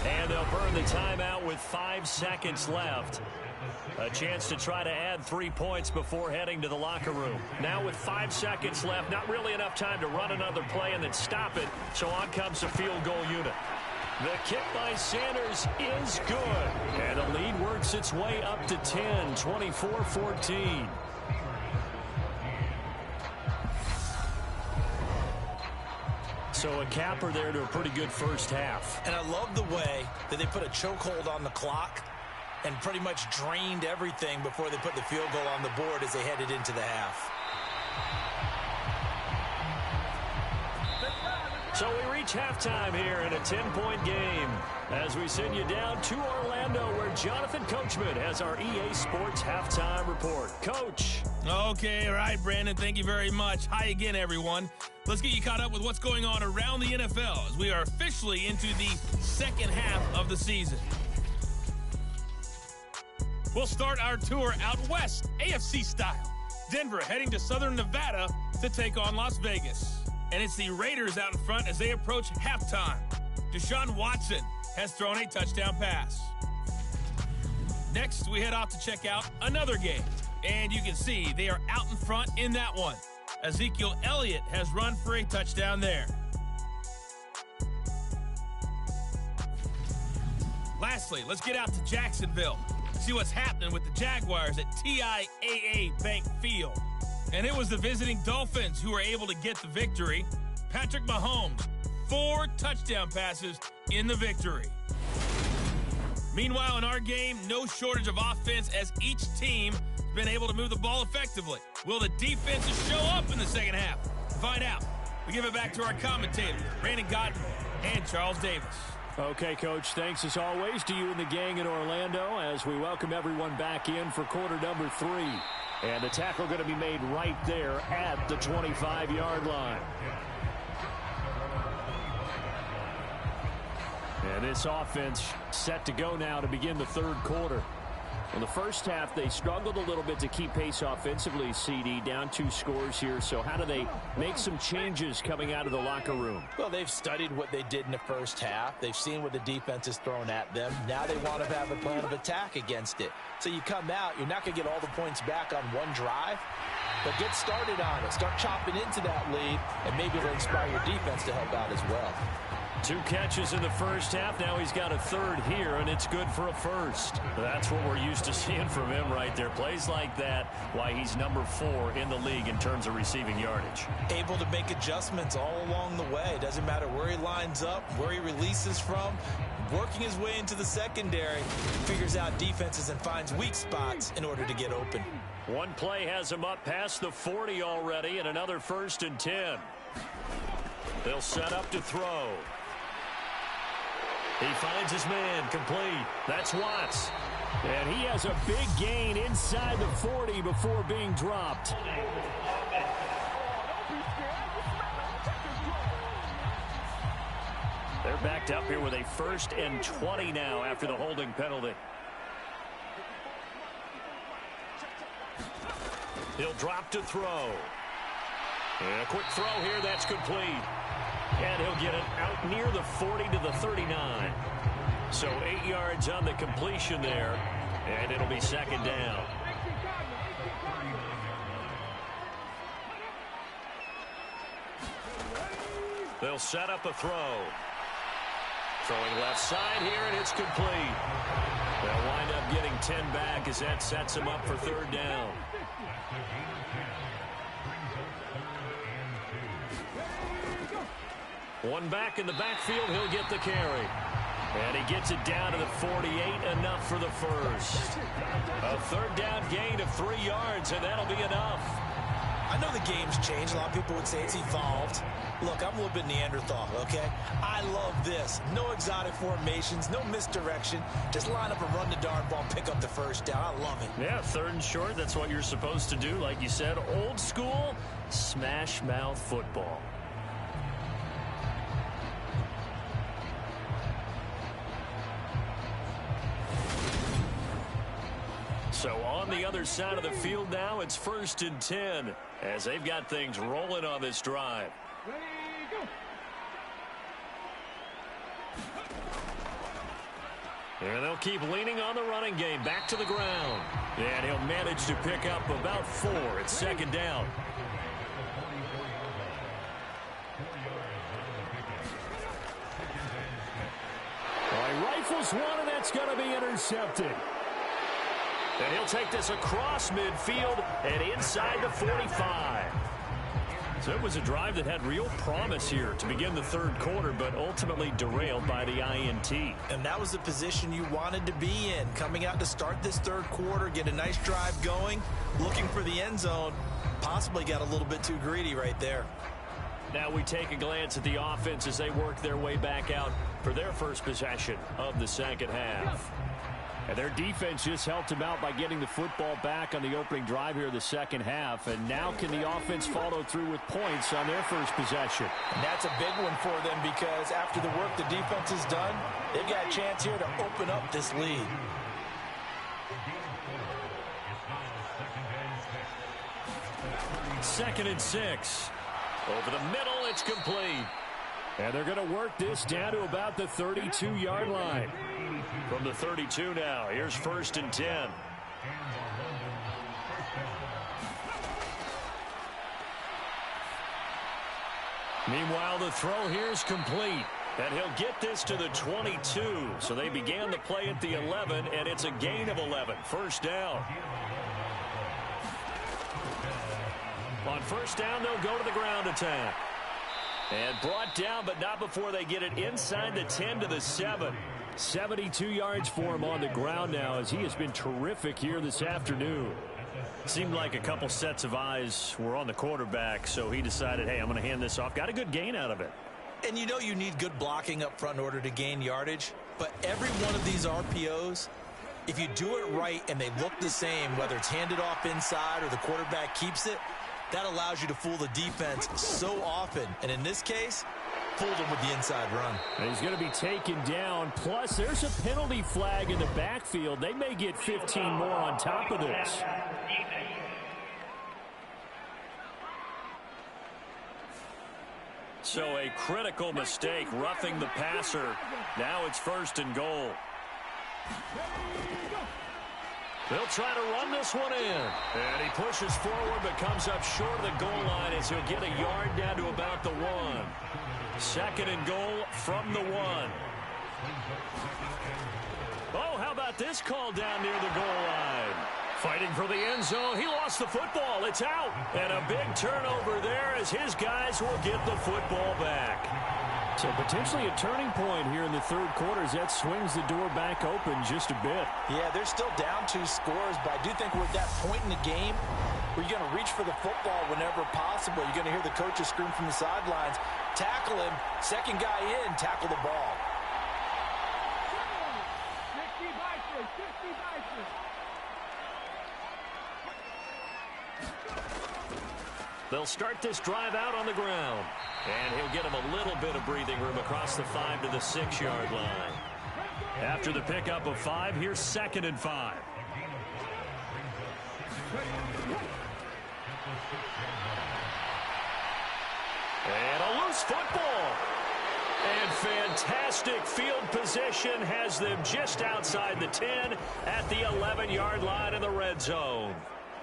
And they'll burn the timeout with 5 seconds left. A chance to try to add 3 points before heading to the locker room. Now with 5 seconds left, not really enough time to run another play and then stop it. So on comes the field goal unit. The kick by Sanders is good. And the lead works its way up to 10, 24-14. So a capper there to a pretty good first half.
And I love the way that they put a chokehold on the clock and pretty much drained everything before they put the field goal on the board as they headed into the half.
So we reach halftime here in a 10-point game as we send you down to Orlando where Jonathan Coachman has our EA Sports halftime report. Coach.
Okay, all right, Brandon, thank you very much. Hi again, everyone. Let's get you caught up with what's going on around the NFL as we are officially into the second half of the season. We'll start our tour out west, AFC style. Denver heading to Southern Nevada to take on Las Vegas. And it's the Raiders out in front as they approach halftime. Deshaun Watson has thrown a touchdown pass. Next, we head off to check out another game. And you can see they are out in front in that one. Ezekiel Elliott has run for a touchdown there. Lastly, let's get out to Jacksonville. See what's happening with the Jaguars at TIAA Bank Field. And it was the visiting Dolphins who were able to get the victory. Patrick Mahomes, 4 touchdown passes in the victory. Meanwhile, in our game, no shortage of offense as each team has been able to move the ball effectively. Will the defenses show up in the second half? To find out, we give it back to our commentators, Brandon Gotten and Charles Davis.
Okay, Coach, thanks as always to you and the gang in Orlando as we welcome everyone back in for quarter number 3. And the tackle going to be made right there at the 25-yard line. And this offense set to go now to begin the third quarter. In the first half, they struggled a little bit to keep pace offensively, CD, down 2 scores here. So how do they make some changes coming out of the locker room?
Well, they've studied what they did in the first half. They've seen what the defense has thrown at them. Now they want to have a plan of attack against it. So you come out, you're not going to get all the points back on one drive, but get started on it. Start chopping into that lead, and maybe it'll inspire your defense to help out as well.
2 catches in the first half. Now he's got a third here, and it's good for a first. That's what we're used to seeing from him right there. Plays like that, why he's number 4 in the league in terms of receiving yardage.
Able to make adjustments all along the way. Doesn't matter where he lines up, where he releases from. Working his way into the secondary, figures out defenses and finds weak spots in order to get open.
One play has him up past the 40 already, and another 1st and 10. They'll set up to throw. He finds his man, complete. That's Watts. And he has a big gain inside the 40 before being dropped. They're backed up here with a 1st and 20 now after the holding penalty. He'll drop to throw. And a quick throw here, that's complete. And he'll get it out near the 40 to the 39. So 8 yards on the completion there, and it'll be 2nd down. They'll set up a throw. Throwing left side here, and it's complete. They'll wind up getting 10 back as that sets them up for 3rd down. One back in the backfield, he'll get the carry. And he gets it down to the 48, enough for the first. A 3rd down gain of 3 yards, and that'll be enough.
I know the game's changed. A lot of people would say it's evolved. Look, I'm a little bit Neanderthal, okay? I love this. No exotic formations, no misdirection. Just line up and run the darn ball, pick up the 1st down. I love it.
Yeah, 3rd and short, that's what you're supposed to do. Like you said, old school, smash mouth football. So on the other side of the field now, it's 1st and 10 as they've got things rolling on this drive. And they'll keep leaning on the running game. Back to the ground. And he'll manage to pick up about 4. It's 2nd down. He rifles one, and that's going to be intercepted. And he'll take this across midfield and inside the 45. So it was a drive that had real promise here to begin the 3rd quarter, but ultimately derailed by the INT.
And that was the position you wanted to be in. Coming out to start this 3rd quarter, get a nice drive going, looking for the end zone. Possibly got a little bit too greedy right there.
Now we take a glance at the offense as they work their way back out for their first possession of the 2nd half. And their defense just helped them out by getting the football back on the opening drive here of the 2nd half. And now can the offense follow through with points on their first possession?
And that's a big one for them because after the work the defense has done, they've got a chance here to open up this lead.
Second and 6. Over the middle, it's complete. And they're going to work this down to about the 32-yard line. From the 32 now, here's 1st and 10. Meanwhile, the throw here is complete. And he'll get this to the 22. So they began the play at the 11, and it's a gain of 11. 1st down. On 1st down, they'll go to the ground attack. And brought down, but not before they get it inside the 10 to the 7. 72 yards for him on the ground now as he has been terrific here this afternoon.
Seemed like a couple sets of eyes were on the quarterback, so he decided, hey, I'm going to hand this off. Got a good gain out of it.
And you know you need good blocking up front in order to gain yardage. But every one of these RPOs, if you do it right and they look the same, whether it's handed off inside or the quarterback keeps it, that allows you to fool the defense so often. And in this case, fooled him with the inside run.
And he's going to be taken down. Plus, there's a penalty flag in the backfield. They may get 15 more on top of this.
So a critical mistake, roughing the passer. Now it's 1st and goal. They'll try to run this one in. And he pushes forward but comes up short of the goal line as he'll get a yard down to about the 1. 2nd and goal from the 1. Oh, how about this call down near the goal line? Fighting for the end zone. He lost the football. It's out. And a big turnover there as his guys will get the football back.
So potentially a turning point here in the 3rd quarter as that swings the door back open just a bit.
Yeah, they're still down 2 scores, but I do think we're at that point in the game where you're going to reach for the football whenever possible. You're going to hear the coaches scream from the sidelines, tackle him, 2nd guy in, tackle the ball.
They'll start this drive out on the ground. And he'll get him a little bit of breathing room across the 5 to the 6-yard line. After the pickup of 5, here's 2nd and 5. And a loose football. And fantastic field position has them just outside the 10 at the 11-yard line in the red zone.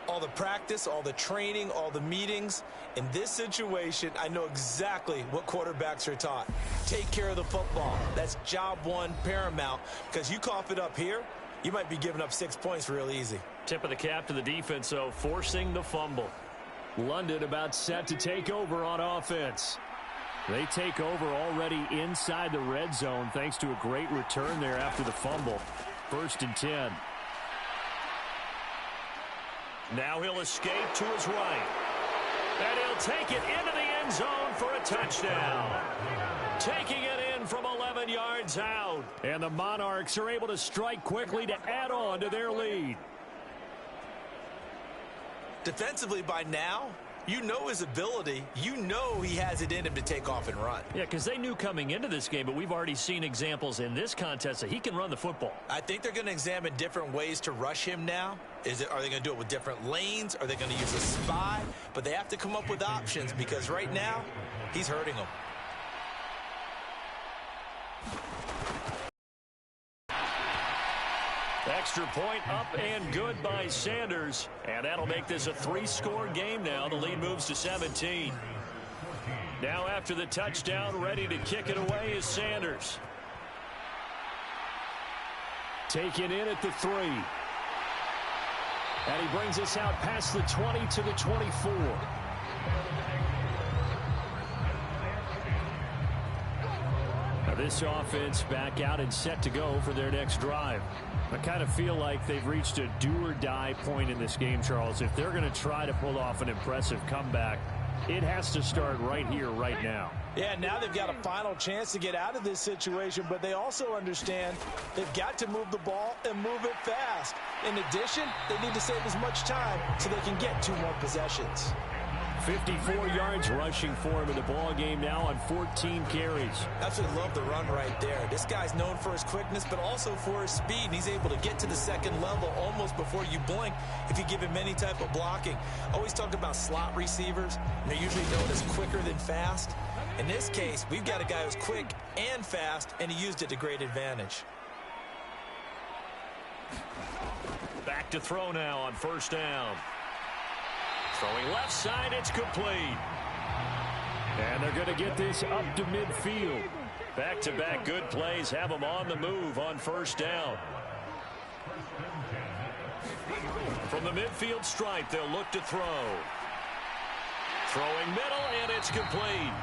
All the practice, all the training, all the meetings. In this situation, I know exactly what quarterbacks are taught. Take care of the football. That's job 1 paramount, because you cough it up here, you might be giving up 6 points real easy.
Tip of the cap to the defense, though, forcing the fumble.
London about set to take over on offense. They take over already inside the red zone thanks to a great return there after the fumble. 1st and 10.
Now he'll escape to his right. And he'll take it into the end zone for a touchdown. Taking it in from 11 yards out.
And the Monarchs are able to strike quickly to add on to their lead.
Defensively by now, you know his ability. You know he has it in him to take off and run.
Yeah, because they knew coming into this game, but we've already seen examples in this contest that he can run the football.
I think they're going to examine different ways to rush him now. Are they going to do it with different lanes? Are they going to use a spy? But they have to come up with options because right now, he's hurting them.
Extra point up and good by Sanders. And that'll make this a 3-score game now. The lead moves to 17. Now after the touchdown, ready to kick it away is Sanders.
Taken in at the 3. And he brings us out past the 20 to the 24. Now this offense back out and set to go for their next drive. I kind of feel like they've reached a do-or-die point in this game, Charles. If they're going to try to pull off an impressive comeback, it has to start right here, right now.
Yeah, now they've got a final chance to get out of this situation, but they also understand they've got to move the ball and move it fast. In addition, they need to save as much time so they can get 2 more possessions.
54 yards rushing for him in the ball game now on 14 carries.
Absolutely love the run right there. This guy's known for his quickness, but also for his speed. And he's able to get to the 2nd level almost before you blink if you give him any type of blocking. Always talk about slot receivers, and they're usually known as quicker than fast. In this case, we've got a guy who's quick and fast, and he used it to great advantage.
Back to throw now on 1st down. Throwing left side, it's complete.
And they're going to get this up to midfield.
Back-to-back good plays have them on the move on 1st down. From the midfield stripe, they'll look to throw. Throwing middle, and it's complete.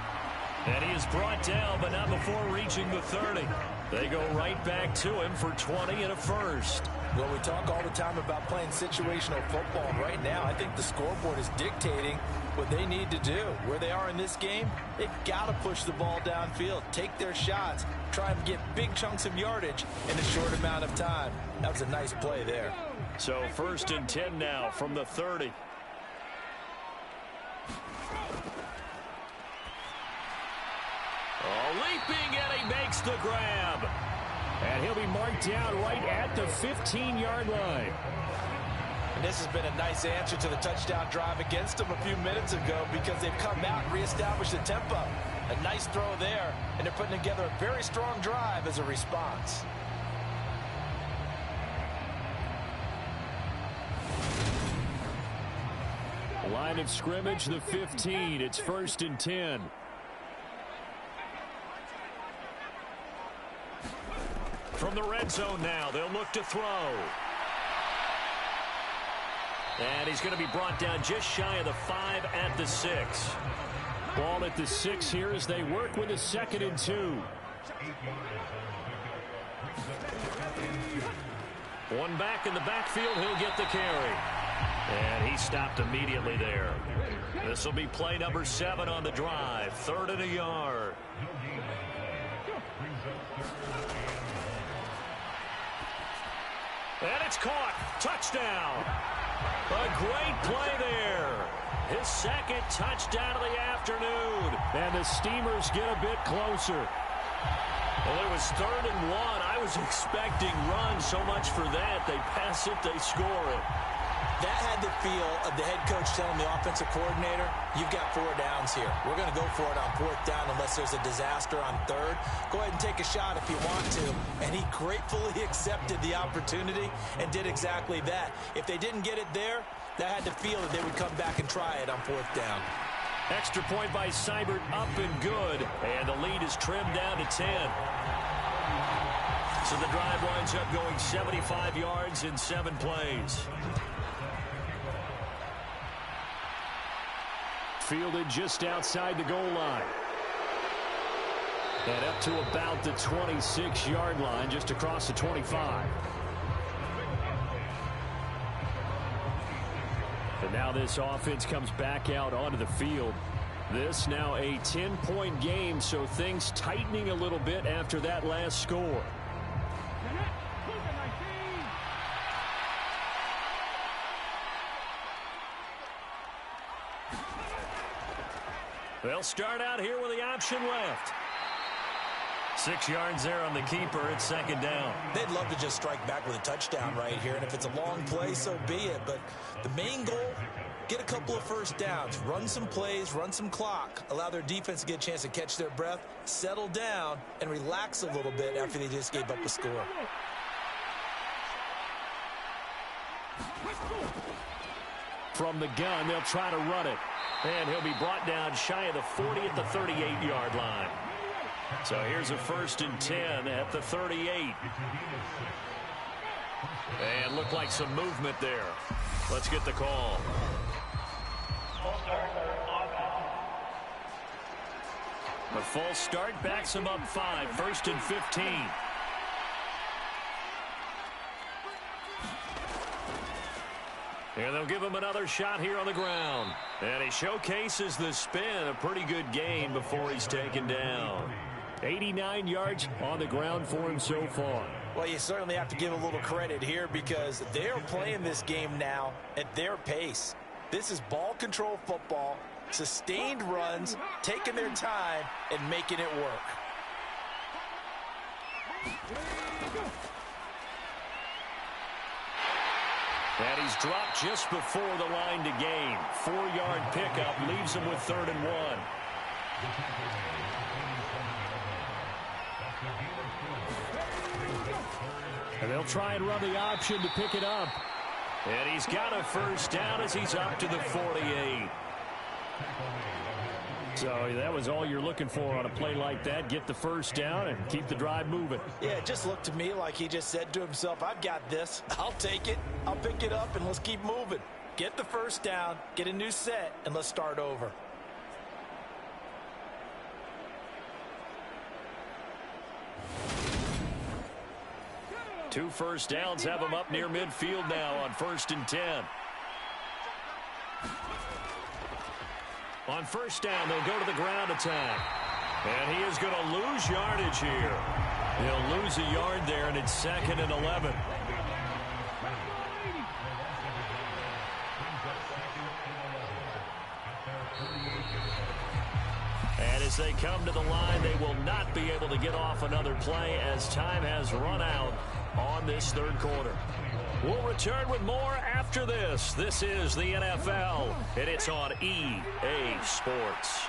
And he is brought down, but not before reaching the 30. They go right back to him for 20 and a first.
Well, we talk all the time about playing situational football. And right now, I think the scoreboard is dictating what they need to do. Where they are in this game, they've got to push the ball downfield, take their shots, try and get big chunks of yardage in a short amount of time. That was a nice play there.
So 1st and 10 now from the 30. Oh, leaping, and he makes the grab.
And he'll be marked down right at the 15-yard line.
And this has been a nice answer to the touchdown drive against them a few minutes ago because they've come out and reestablished the tempo. A nice throw there, and they're putting together a very strong drive as a response.
Line of scrimmage, the 15. It's 1st and 10.
From the red zone now, they'll look to throw. And he's going to be brought down just shy of the 5 at the 6.
Ball at the 6 here as they work with a 2nd and 2.
One back in the backfield, he'll get the carry. And he stopped immediately there. This will be play number 7 on the drive. 3rd and a yard. And it's caught. Touchdown. A great play there. His 2nd touchdown of the afternoon.
And the Steamers get a bit closer.
Well, it was 3rd and 1. I was expecting run so much for that. They pass it, they score it.
That had the feel of the head coach telling the offensive coordinator, you've got 4 downs here. We're going to go for it on 4th down unless there's a disaster on 3rd. Go ahead and take a shot if you want to. And he gratefully accepted the opportunity and did exactly that. If they didn't get it there, that had the feel that they would come back and try it on 4th down.
Extra point by Seibert, up and good. And the lead is trimmed down to 10. So the drive winds up going 75 yards in 7 plays.
Fielded just outside the goal line. And up to about the 26-yard line, just across the 25. And now this offense comes back out onto the field. This now a 10-point game, so things tightening a little bit after that last score.
They'll start out here with the option left. 6 yards there on the keeper. It's 2nd down.
They'd love to just strike back with a touchdown right here, and if it's a long play, so be it. But the main goal, get a couple of 1st downs, run some plays, run some clock, allow their defense to get a chance to catch their breath, settle down, and relax a little bit after they just gave up a score.
From the gun, they'll try to run it.
And he'll be brought down shy of the 40 at the 38-yard line. So here's a 1st and 10 at the 38. And looked like some movement there. Let's get the call. A false start backs him up 5. 1st and 15. And they'll give him another shot here on the ground. And he showcases the spin. A pretty good gain before he's taken down.
89 yards on the ground for him so far.
Well, you certainly have to give a little credit here because they're playing this game now at their pace. This is ball control football, sustained runs, taking their time, and making it work.
And he's dropped just before the line to gain. 4-yard pickup leaves him with 3rd and 1.
And they'll try and run the option to pick it up.
And he's got a 1st down as he's up to the 48.
So that was all you're looking for on a play like that. Get the 1st down and keep the drive moving.
Yeah, it just looked to me like he just said to himself, I've got this. I'll take it. I'll pick it up, and let's keep moving. Get the 1st down, get a new set, and let's start over.
2 first downs have him up near midfield now on 1st and 10. On 1st down, they'll go to the ground attack. And he is going to lose yardage here. He'll lose a yard there, and it's 2nd and 11. And as they come to the line, they will not be able to get off another play as time has run out on this 3rd quarter. We'll return with more after this. This is the NFL, and it's on EA Sports.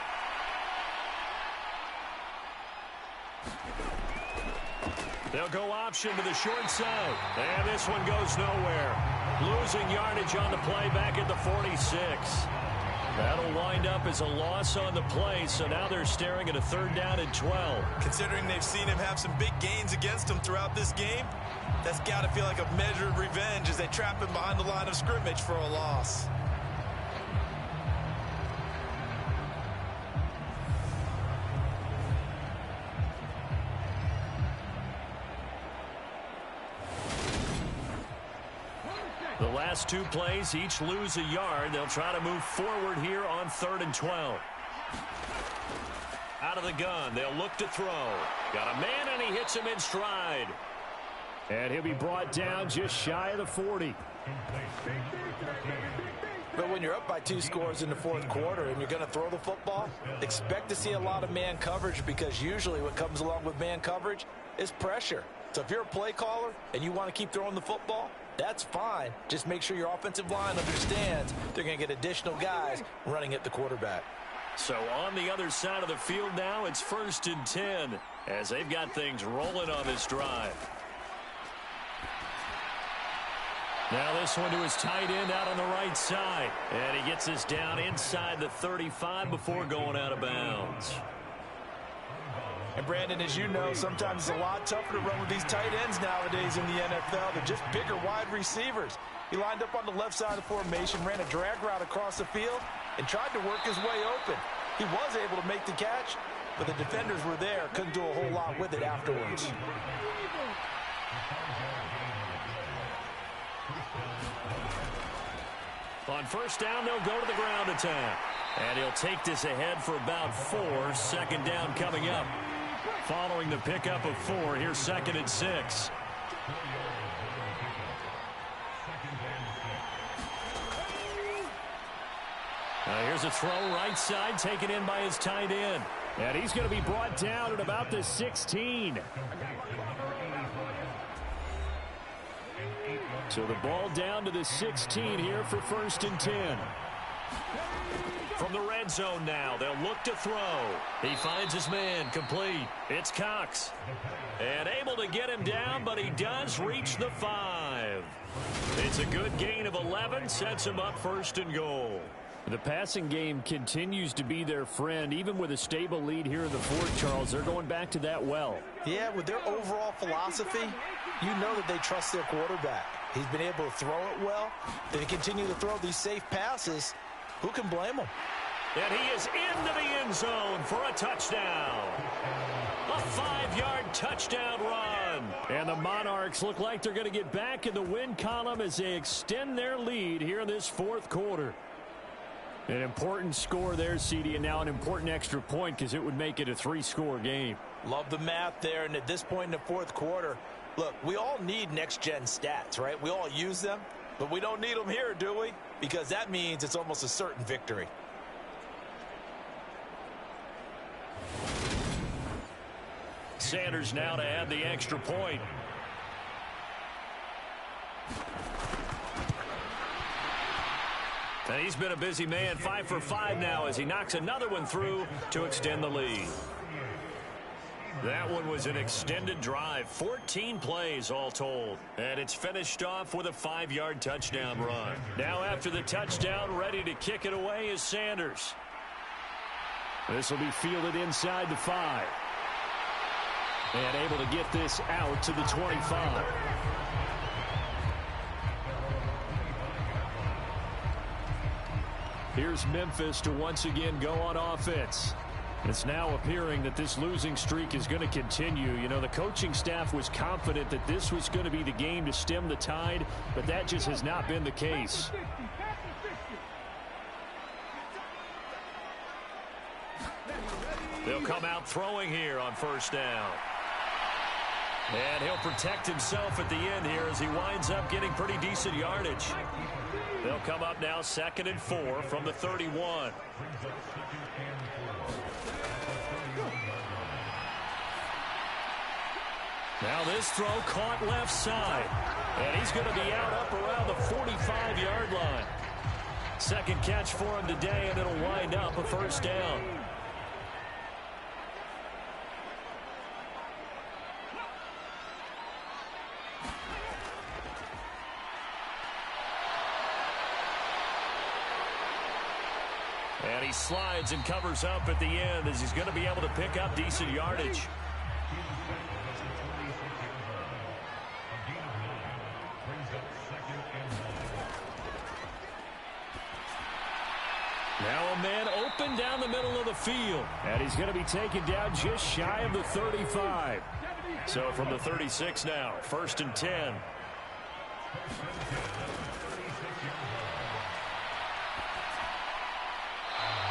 They'll go option to the short side, and this one goes nowhere. Losing yardage on the play back at the 46. That'll wind up as a loss on the play, so now they're staring at a 3rd down and 12.
Considering they've seen him have some big gains against them throughout this game, that's got to feel like a measured revenge as they trap him behind the line of scrimmage for a loss.
The last 2 plays, each lose a yard. They'll try to move forward here on 3rd and 12. Out of the gun, they'll look to throw. Got a man, and he hits him in stride.
And he'll be brought down just shy of the 40.
But when you're up by 2 scores in the 4th quarter and you're going to throw the football, expect to see a lot of man coverage, because usually what comes along with man coverage is pressure. So if you're a play caller and you want to keep throwing the football, that's fine. Just make sure your offensive line understands they're going to get additional guys running at the quarterback.
So on the other side of the field now, it's 1st and 10 as they've got things rolling on this drive. Now this one to his tight end out on the right side. And he gets this down inside the 35 before going out of bounds.
And Brandon, as you know, sometimes it's a lot tougher to run with these tight ends nowadays in the NFL. They're just bigger wide receivers. He lined up on the left side of the formation, ran a drag route across the field, and tried to work his way open. He was able to make the catch, but the defenders were there, couldn't do a whole lot with it afterwards.
On 1st down, they'll go to the ground attack. And he'll take this ahead for about 4. 2nd down coming up. Following the pickup of 4, here's 2nd and 6. Here's a throw right side, taken in by his tight end.
And he's going to be brought down at about the 16. So the ball down to the 16 here for 1st and 10.
From the red zone now, they'll look to throw. He finds his man, complete. It's Cox. And able to get him down, but he does reach the 5. It's a good gain of 11, sets him up 1st and goal.
The passing game continues to be their friend. Even with a stable lead here in the 4th, Charles, they're going back to that well.
Yeah, with their overall philosophy, you know that they trust their quarterback. He's been able to throw it well. They continue to throw these safe passes. Who can blame him?
And he is into the end zone for a touchdown. A 5-yard touchdown run.
And the Monarchs look like they're going to get back in the win column as they extend their lead here in this 4th quarter. An important score there, CD, and now an important extra point because it would make it a 3-score game.
Love the math there, and at this point in the 4th quarter, look, we all need next-gen stats, right? We all use them, but we don't need them here, do we? Because that means it's almost a certain victory.
Sanders now to add the extra point. And he's been a busy man, 5 for 5 now as he knocks another one through to extend the lead. That one was an extended drive, 14 plays all told. And it's finished off with a 5-yard touchdown run. Now after the touchdown, ready to kick it away is Sanders.
This will be fielded inside the 5. And able to get this out to the 25.
Here's Memphis to once again go on offense. It's now appearing that this losing streak is going to continue. You know, the coaching staff was confident that this was going to be the game to stem the tide, but that just has not been the case. They'll come out throwing here on first down. And he'll protect himself at the end here as he winds up getting pretty decent yardage. They'll come up now 2nd and 4 from the 31. Now this throw caught left side. And he's going to be out up around the 45-yard line. Second catch for him today, and it'll wind up a first down. And he slides and covers up at the end as he's going to be able to pick up decent yardage. Now a man open down the middle of the field. And he's going to be taken down just shy of the 35. So from the 36 now, 1st and 10.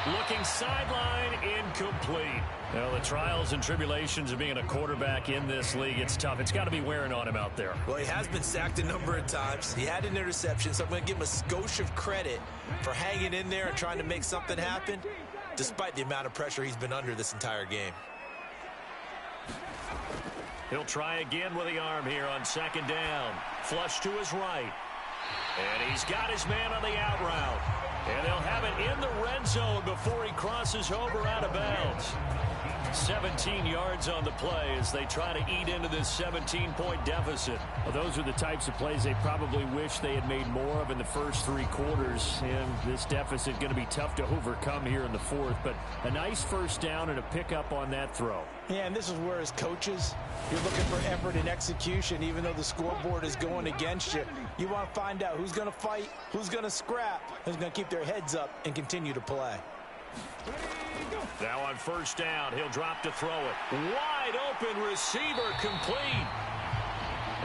Looking sideline, incomplete. Now, the trials and tribulations of being a quarterback in this league, it's tough. It's got to be wearing on him out there.
Well, he has been sacked a number of times. He had an interception, so I'm going to give him a skosh of credit for hanging in there and trying to make something happen, despite the amount of pressure he's been under this entire game.
He'll try again with the arm here on 2nd down. Flush to his right. And he's got his man on the out route. And they'll have it in the red zone before he crosses over out of bounds. 17 yards on the play as they try to eat into this 17-point deficit. Well, those are the types of plays they probably wish they had made more of in the first 3 quarters. And this deficit going to be tough to overcome here in the 4th. But a nice first down and a pickup on that throw.
Yeah, and this is where as coaches, you're looking for effort and execution, even though the scoreboard is going against you. You want to find out who's going to fight, who's going to scrap, who's going to keep their heads up and continue to play.
Now on first down, he'll drop to throw it. Wide open receiver complete.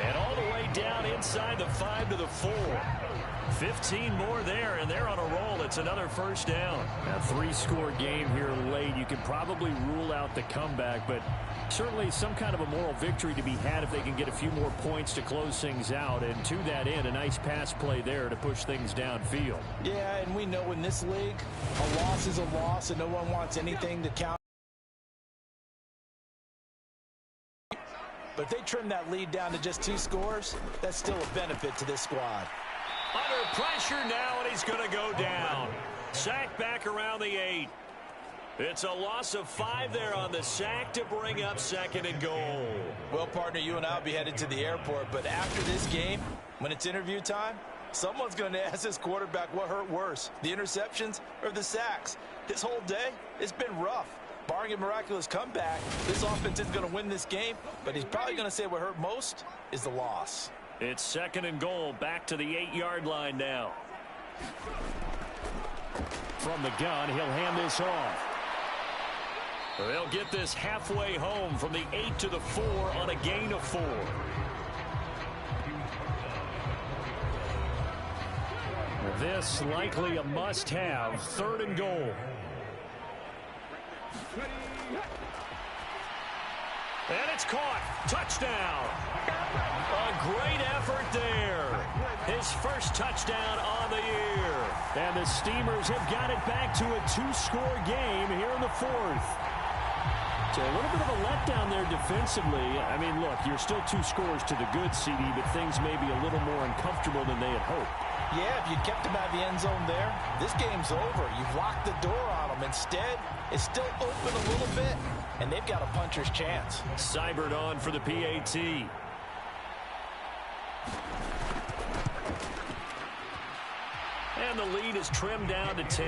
And all the way down inside the 5 to the 4. 15 more there, and they're on a roll. It's another first down. A 3-score game here late. You can probably rule out the comeback, but certainly some kind of a moral victory to be had if they can get a few more points to close things out. And to that end, a nice pass play there to push things downfield.
Yeah, and we know in this league, a loss is a loss, and no one wants anything to count. But if they trim that lead down to just 2 scores, that's still a benefit to this squad.
Under pressure now, and he's going to go down. Sack back around the 8. It's a loss of 5 there on the sack to bring up 2nd and goal.
Well, partner, you and I will be headed to the airport, but after this game, when it's interview time, someone's going to ask this quarterback what hurt worse, the interceptions or the sacks. His whole day, it's been rough. Barring a miraculous comeback, this offense is going to win this game, but he's probably going to say what hurt most is the loss.
It's 2nd and goal, back to the 8-yard line now. From the gun, he'll hand this off. They'll get this halfway home from the 8 to the 4 on a gain of 4. This likely a must-have, 3rd and goal. And it's caught. Touchdown. A great effort there. His first touchdown on the year. And the Steamers have got it back to a 2-score game here in the 4th. So a little bit of a letdown there defensively. I mean, look, you're still 2 scores to the good, CD, but things may be a little more uncomfortable than they had hoped.
Yeah, if you kept him out of the end zone there, this game's over. You've locked the door on him. Instead, it's still open a little bit, and they've got a puncher's chance.
Seibert on for the PAT. And the lead is trimmed down to 10.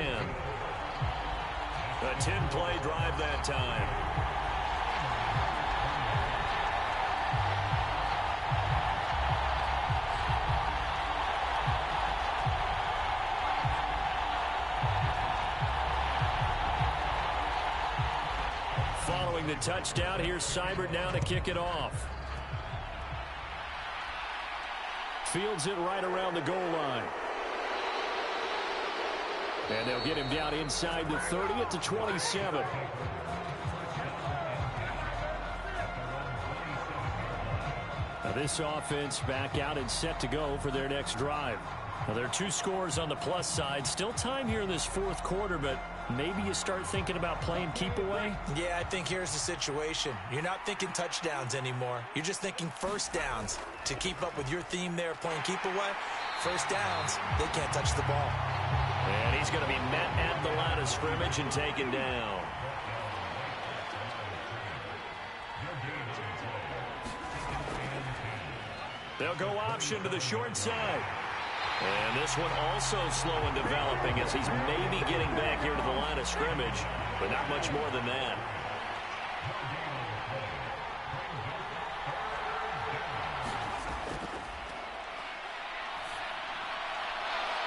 A 10-play drive that time. following the touchdown. Here's Seibert now to kick it off. Fields it right around the goal line. And they'll get him down inside the 30 at the 27. Now this offense back out and set to go for their next drive. Now there are 2 scores on the plus side. Still time here in this fourth quarter, but maybe you start thinking about playing keep away?
Yeah, I think here's the situation. You're not thinking touchdowns anymore. You're just thinking first downs. To keep up with your theme there, playing keep away, first downs, they can't touch the ball.
And he's going to be met at the line of scrimmage and taken down. They'll go option to the short side. And this one also slow in developing as he's maybe getting back here to the line of scrimmage, but not much more than that.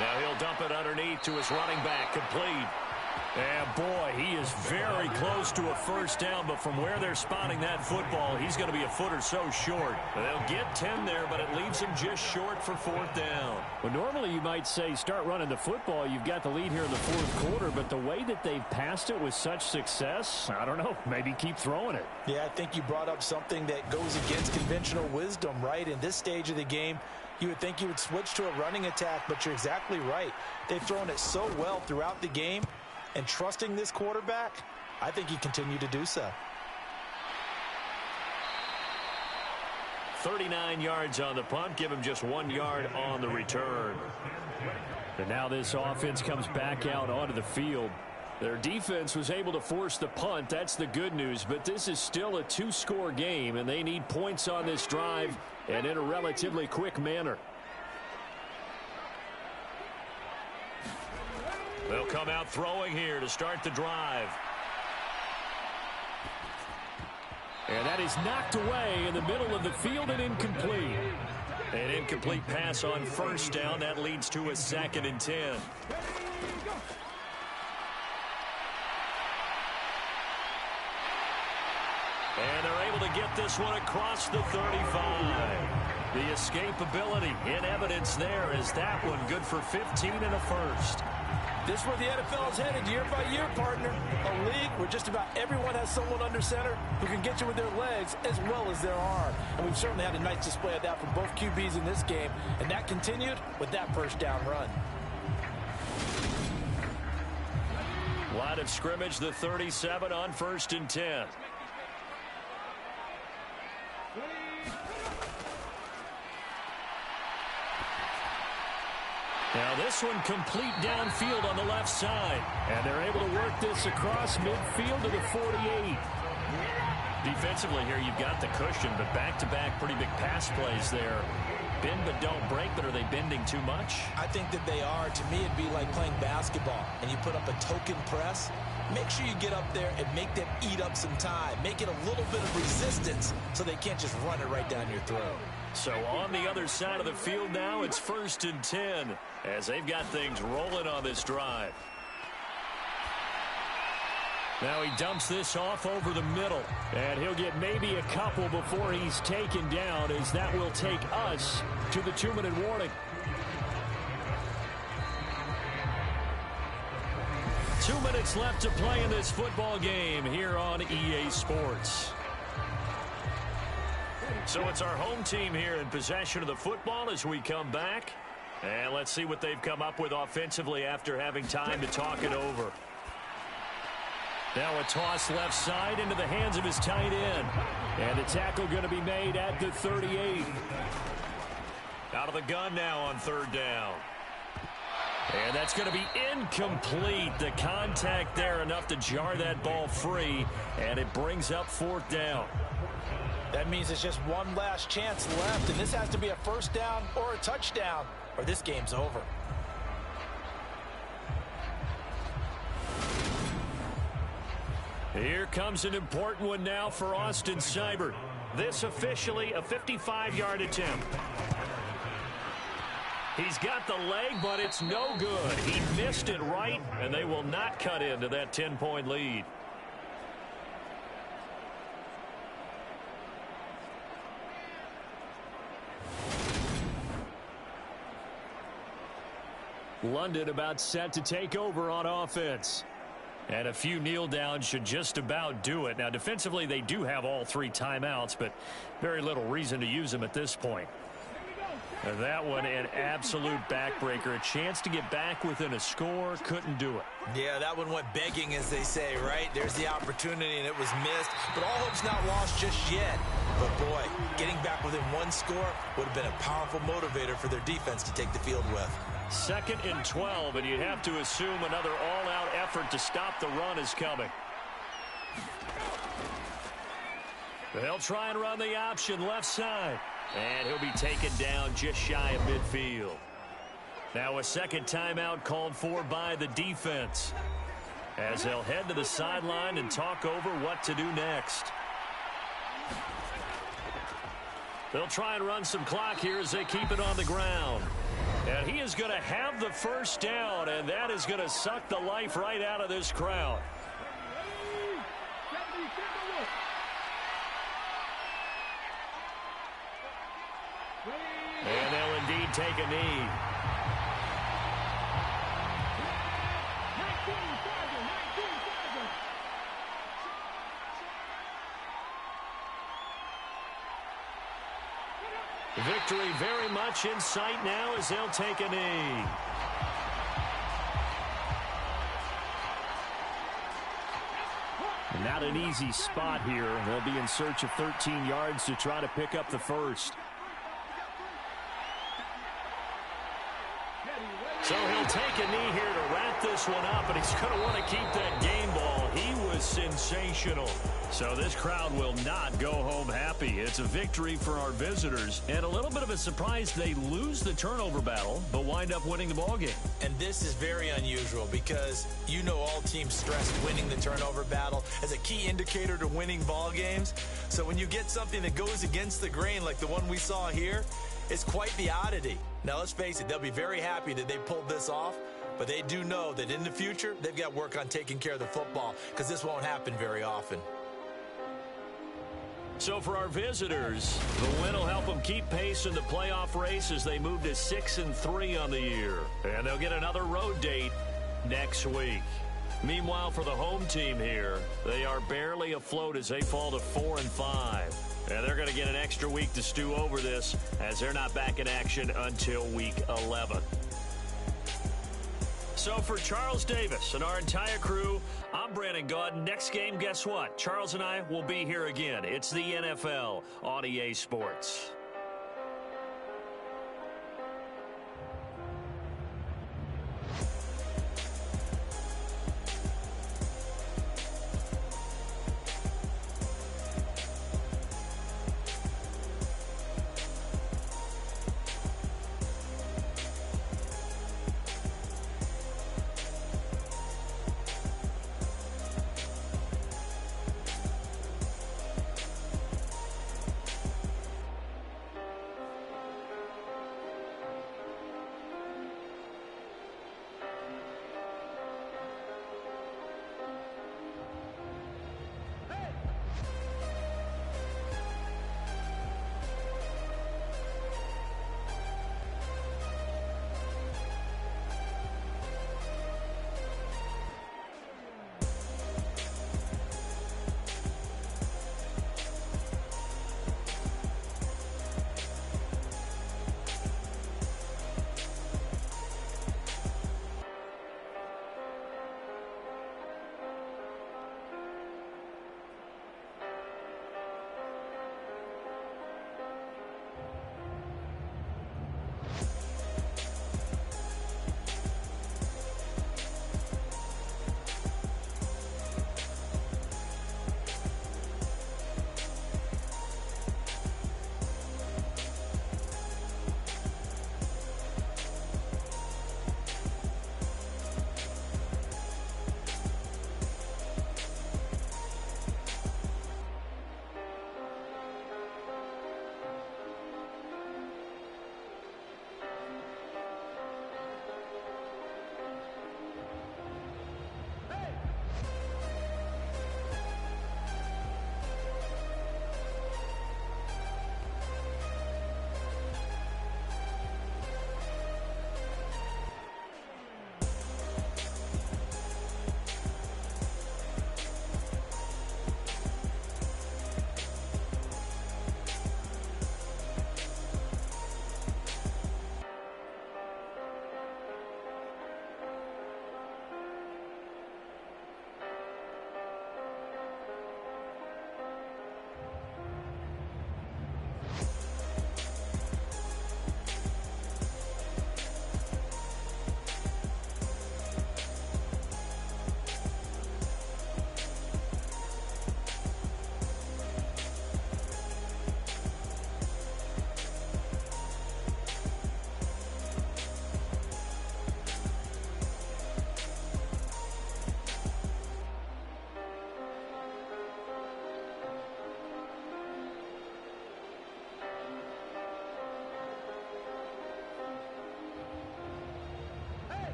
Now he'll dump it underneath to his running back, complete. And boy, he is very close to a first down, but from where they're spotting that football, he's going to be a foot or so short. They'll get 10 there, but it leaves him just short for fourth down.
Well, normally you might say start running the football. You've got the lead here in the fourth quarter, but the way that they've passed it with such success, I don't know, maybe keep throwing it.
Yeah, I think you brought up something that goes against conventional wisdom, right? In this stage of the game, you would think you would switch to a running attack, but you're exactly right. They've thrown it so well throughout the game. And trusting this quarterback, I think he continued to do so.
39 yards on the punt, give him just 1 yard on the return.
And now this offense comes back out onto the field. Their defense was able to force the punt. That's the good news. But this is still a 2-score game, and they need points on this drive and in a relatively quick manner.
They'll come out throwing here to start the drive.
And that is knocked away in the middle of the field and incomplete.
An incomplete pass on first down. That leads to a 2nd and 10. And they're able to get this one across the 35. The escapability in evidence there as that one good for 15 and a first.
This is where the NFL is headed year by year, partner. A league where just about everyone has someone under center who can get you with their legs as well as their arm. And we've certainly had a nice display of that from both QBs in this game. And that continued with that first down run.
Line of scrimmage, the 37 on 1st and 10. Now this one complete downfield on the left side. And they're able to work this across midfield to the 48. Defensively here, you've got the cushion, but back-to-back pretty big pass plays there. Bend but don't break, but are they bending too much?
I think that they are. To me, it'd be like playing basketball, and you put up a token press. Make sure you get up there and make them eat up some time. Make it a little bit of resistance so they can't just run it right down your throat.
So on the other side of the field now, it's 1st and 10 as they've got things rolling on this drive. Now he dumps this off over the middle, and he'll get maybe a couple before he's taken down, as that will take us to the 2-minute warning. 2 minutes left to play in this football game here on EA Sports. So it's our home team here in possession of the football as we come back. And let's see what they've come up with offensively after having time to talk it over. Now a toss left side into the hands of his tight end. And the tackle going to be made at the 38. Out of the gun now on 3rd down. And that's going to be incomplete. The contact there enough to jar that ball free. And it brings up 4th down.
That means it's just one last chance left, and this has to be a first down or a touchdown, or this game's over.
Here comes an important one now for Austin Seibert. This officially a 55-yard attempt. He's got the leg, but it's no good. He missed it right, and they will not cut into that 10-point lead. London about set to take over on offense. And a few kneel downs should just about do it. Now, defensively, they do have all 3 timeouts, but very little reason to use them at this point. And that one, an absolute backbreaker. A chance to get back within a score, couldn't do it.
Yeah, that one went begging, as they say, right? There's the opportunity, and it was missed. But all hope's not lost just yet. But, boy, getting back within 1 score would have been a powerful motivator for their defense to take the field with.
2nd and 12, and you'd have to assume another all-out effort to stop the run is coming. They'll try and run the option left side. And he'll be taken down just shy of midfield. Now a second timeout called for by the defense, as they'll head to the sideline and talk over what to do next. They'll try and run some clock here as they keep it on the ground. And he is going to have the first down, and that is going to suck the life right out of this crowd. And they'll indeed take a knee. Victory very much in sight now as they'll take a knee. Not an easy spot here. They'll be in search of 13 yards to try to pick up the first. So he'll take a knee here to wrap this one up, and he's going to want to keep that game ball. He was sensational. So this crowd will not go home happy. It's a victory for our visitors, and a little bit of a surprise they lose the turnover battle, but wind up winning the ballgame.
And this is very unusual because you know all teams stress winning the turnover battle as a key indicator to winning ball games. So when you get something that goes against the grain like the one we saw here, it's quite the oddity. Now, let's face it, they'll be very happy that they pulled this off, but they do know that in the future, they've got work on taking care of the football because this won't happen very often.
So for our visitors, the win will help them keep pace in the playoff race as they move to 6-3 on the year. And they'll get another road date next week. Meanwhile, for the home team here, they are barely afloat as they fall to 4-5. And they're going to get an extra week to stew over this as they're not back in action until week 11. So for Charles Davis and our entire crew, I'm Brandon Gaudin. Next game, guess what? Charles and I will be here again. It's the NFL on EA Sports.